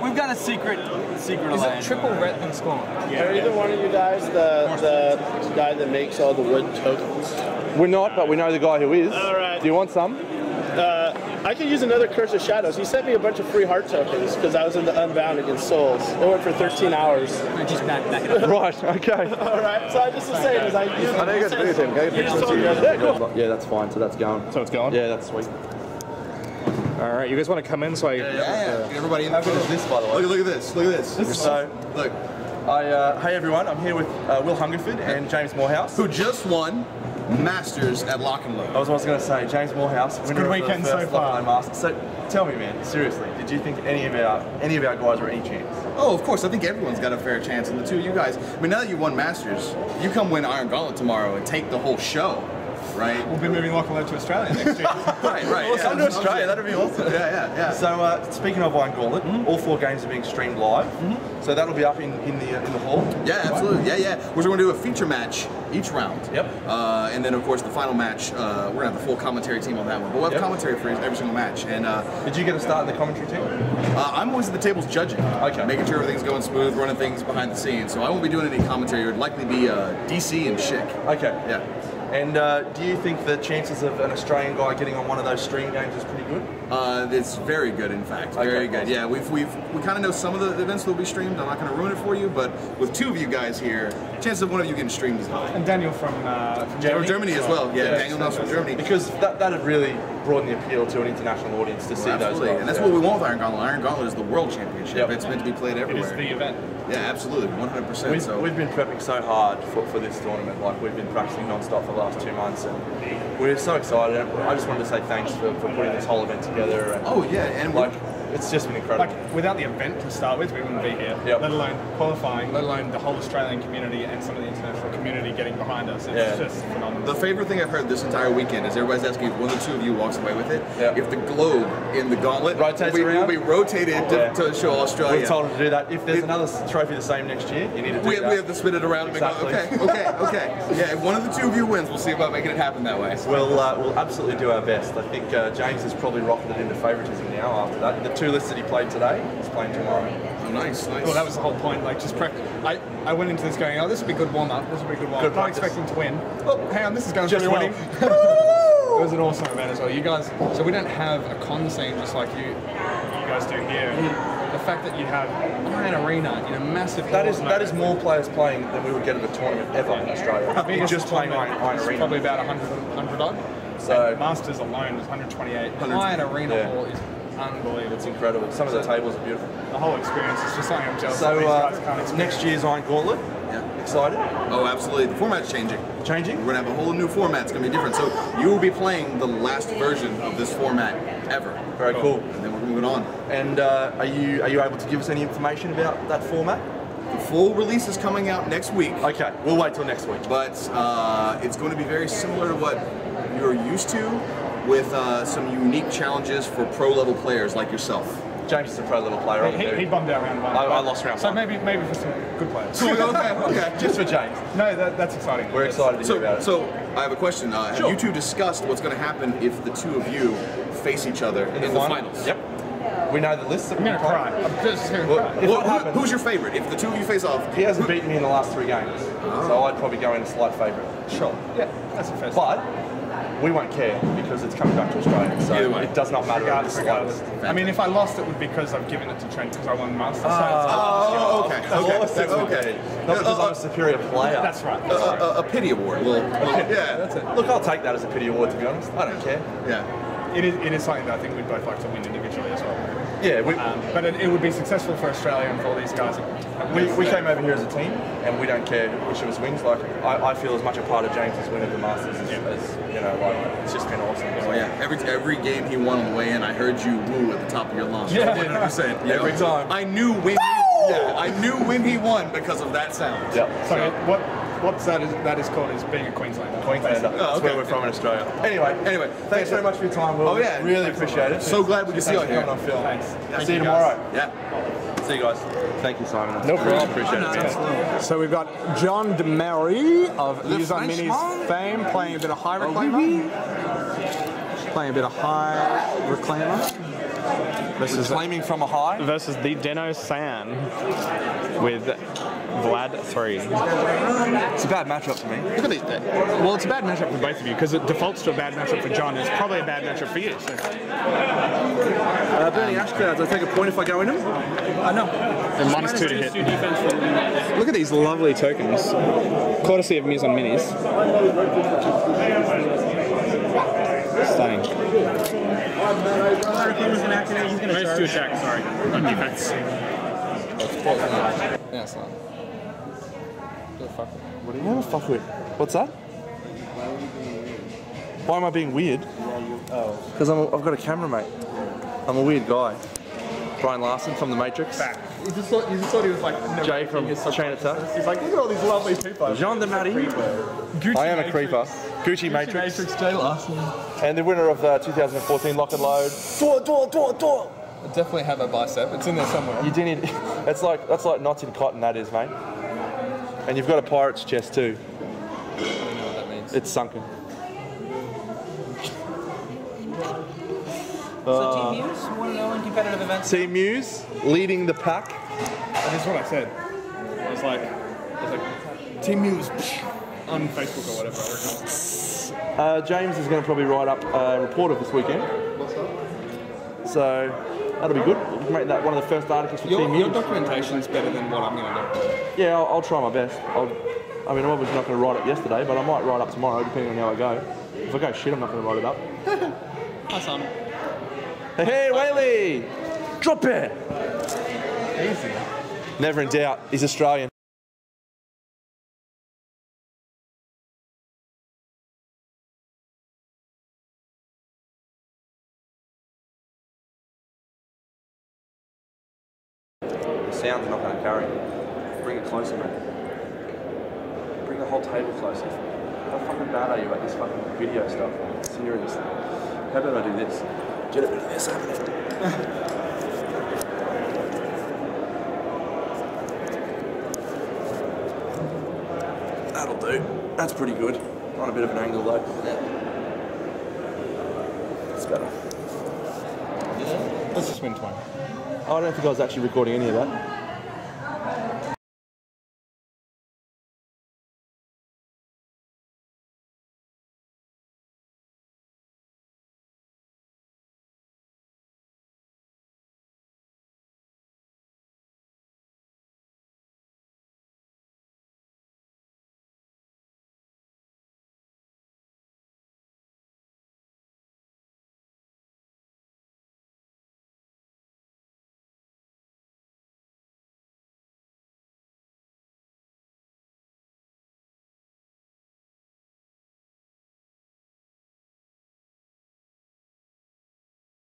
We've got a secret Is alliance. it triple red and scorn? Are either one of you guys the guy that makes all the wood tokens? We're not, but we know the guy who is. All right. Do you want some? I I could use another Curse of Shadows. He sent me a bunch of free heart tokens because I was in the Unbound against Souls. It went for 13 hours. Just back it up. Right, okay. Alright, so I just was saying is I know you guys agree with him. Go yeah, that's fine. So that's going. So it's going? Yeah, that's sweet. All right, you guys want to come in so I... Yeah. Everybody in. How good is this, by the way? Look at this. Look at this. This is so... Look. Hey everyone, I'm here with Will Hungerford and James Morehouse, who just won Masters at Lock and Load. I was going to say, James Morehouse, winner good of weekend the first so far. Lock and Load Masters. So tell me, man, seriously, did you think any of our guys were any chance? Oh, of course. I think everyone's got a fair chance. And the two of you guys, I mean, now that you won Masters, you come win Iron Gauntlet tomorrow and take the whole show. Right? We'll be moving Lock and Load to Australia next year. right. Well, come to Australia, that'd be awesome. Yeah. So, speaking of Iron Gauntlet, all 4 games are being streamed live. So that'll be up in the hall. Yeah, absolutely. Yeah. We're going to do a feature match each round. Yep. And then, of course, the final match, we're going to have the full commentary team on that one. But we'll have commentary for every single match. And did you get a start in the commentary team? I'm always at the tables judging. Okay. Making sure everything's going smooth, running things behind the scenes. So I won't be doing any commentary. It would likely be DC and Schick. Okay. Yeah. And do you think the chances of an Australian guy getting on one of those stream games is pretty good? It's very good, in fact. Very good. Yeah, we kind of know some of the events will be streamed. I'm not going to ruin it for you, but with 2 of you guys here, chances of one of you getting streamed is high. And Daniel from Germany as well. Yeah, Daniel knows from Germany. Because that'd really broaden the appeal to an international audience to see those guys. And that's what we want with Iron Gauntlet. Iron Gauntlet is the world championship. Yep. It's meant to be played everywhere. It is the event. Yeah, absolutely, 100%. We've been prepping so hard for this tournament. Like, we've been practicing non-stop for the last 2 months, and we're so excited. I just wanted to say thanks for putting this whole event together. And, and like, it's just been incredible. Like, without the event to start with, we wouldn't be here. Yep. Let alone qualifying, let alone the whole Australian community and some of the international community getting behind us. It's just phenomenal. The favorite thing I've heard this entire weekend is everybody's asking if one of the 2 of you walks away with it. If the globe in the gauntlet will be rotated to show Australia. We've told them to do that. If there's another trophy the same next year, you need to do that. We have to spin it around and make it. Okay. Yeah, if one of the 2 of you wins, we'll see about making it happen that way. We'll absolutely do our best. I think James has probably rocketed into favouritism now after that. The 2 lists that he played today, he's playing tomorrow. Oh, nice. Well, that was the whole point. Like, just prep. I went into this going, oh, this would be a good warm-up. This would be a good warm-up. Not expecting to win. Oh, hang on, this is going just pretty well. It was an awesome event as well. You guys, so we don't have a con scene just like you guys do here. The fact that you have Iron Arena in a massive that is more players playing than we would get at a tournament ever in Australia. You're just playing Iron Arena. Probably about 100 odd. So and Masters alone is 128. Iron Arena Hall is unbelievable. It's incredible. Some of the tables are beautiful. The whole experience is just something I'm jealous of. These guys can't experience. Next year's Iron Gauntlet. Yeah. Excited? Oh, absolutely. The format's changing. Changing? We're going to have a whole new format. It's going to be different. So you will be playing the last version of this format ever. Very cool. And then we're moving on. And are you able to give us any information about that format? The full release is coming out next week. Okay, we'll wait till next week. But it's going to be very similar to what you're used to, with some unique challenges for pro-level players like yourself. James is a pro-level player. He bummed out round 1. I lost round 1. So maybe for some good players. Okay. Just for James. No, that's exciting. We're excited to hear about it. So I have a question. Have you 2 discussed what's going to happen if the 2 of you face each other in the finals? Yep. We know the lists that I'm going to cry. I'm just going to cry. Who's your favorite? If the 2 of you face off, he hasn't beaten me in the last 3 games, so I'd probably go in a slight favourite. Sure. Yeah, that's a fair. But we won't care because it's coming back to Australia, so it does not matter. Regardless. I mean, if I lost, it would be because I've given it to Trent because I won Masters. Okay. Not because I'm a superior player. That's right. A pity award. Yeah, that's it. Look, I'll take that as a pity award, to be honest. I don't care. Yeah. It is something that I think we'd both like to win individually as well. Yeah, but it would be successful for Australia and for all these guys. We came over here as a team, and we don't care which of us wins. Like, I feel as much a part of James's win of the Masters as you know, like, it's just been awesome. Oh yeah, every game he won on the way in, I heard you woo at the top of your lungs. Yeah, 100%. Every time. I knew when he won because of that sound. Yeah. So what's that is called is being a Queenslander. Queenslander. That's where we're from in Australia. Anyway, thanks very much for your time, Will. Oh yeah, really appreciate it. So glad we can see you here. Coming on film. Thanks. See you tomorrow. Yeah. See you guys. Thank you, Simon. No problem. Appreciate it. So we've got John DeMary of Luzon Minis fame playing a bit of high reclaimer. Playing a bit of high reclaimer. Reclaiming from a high. Versus the Deno San with Vlad 3. It's a bad matchup for me. Look at these. Well, it's a bad matchup for both of you because it defaults to a bad matchup for John. It's probably a bad matchup for you. So. Burning Ash Clouds, I take a point if I go in them? I know. And -2 to hit. Look at these lovely tokens. Courtesy of Muse on Minis. Stunning. Nice to attack, sorry. On defense. Yeah, it's not. What do you never fuck with? What's that? Why am I being weird? Because I've got a camera, mate. I'm a weird guy. Brian Larson from The Matrix. You just thought he was like Jay from Chain Attack. He's like, look at all these lovely people. Jean de Marie. I am a creeper. Gucci Matrix. Jay Larson. And the winner of 2014 Lock and Load. Door. I definitely have a bicep. It's in there somewhere. You do need. That's like knots in cotton. That is, mate. And you've got a pirate's chest too. I don't know what that means. It's sunken. So Team Muse, 1-0 in competitive events. Team Muse leading the pack. And that's what I said. I was like, Team Muse on Facebook or whatever. James is going to probably write up a report of this weekend. So that'll be good. We can make that one of the first articles for Team Muse. Your documentation's better than what I'm going to do. Yeah, I'll try my best. I mean, I'm obviously not going to write it yesterday, but I might write up tomorrow, depending on how I go. If I go shit, I'm not going to write it up. That's on. Hey, Whaley! Drop it! Easy. Never in doubt, he's Australian. The sound's not going to carry. Bring it closer, man. Bring the whole table closer. How fucking bad are you at this fucking video stuff? Seriously. How about I do this? Get a bit of this happening. That'll do. That's pretty good. On a bit of an angle though. That's better. Let's just win 20. I don't think I was actually recording any of that.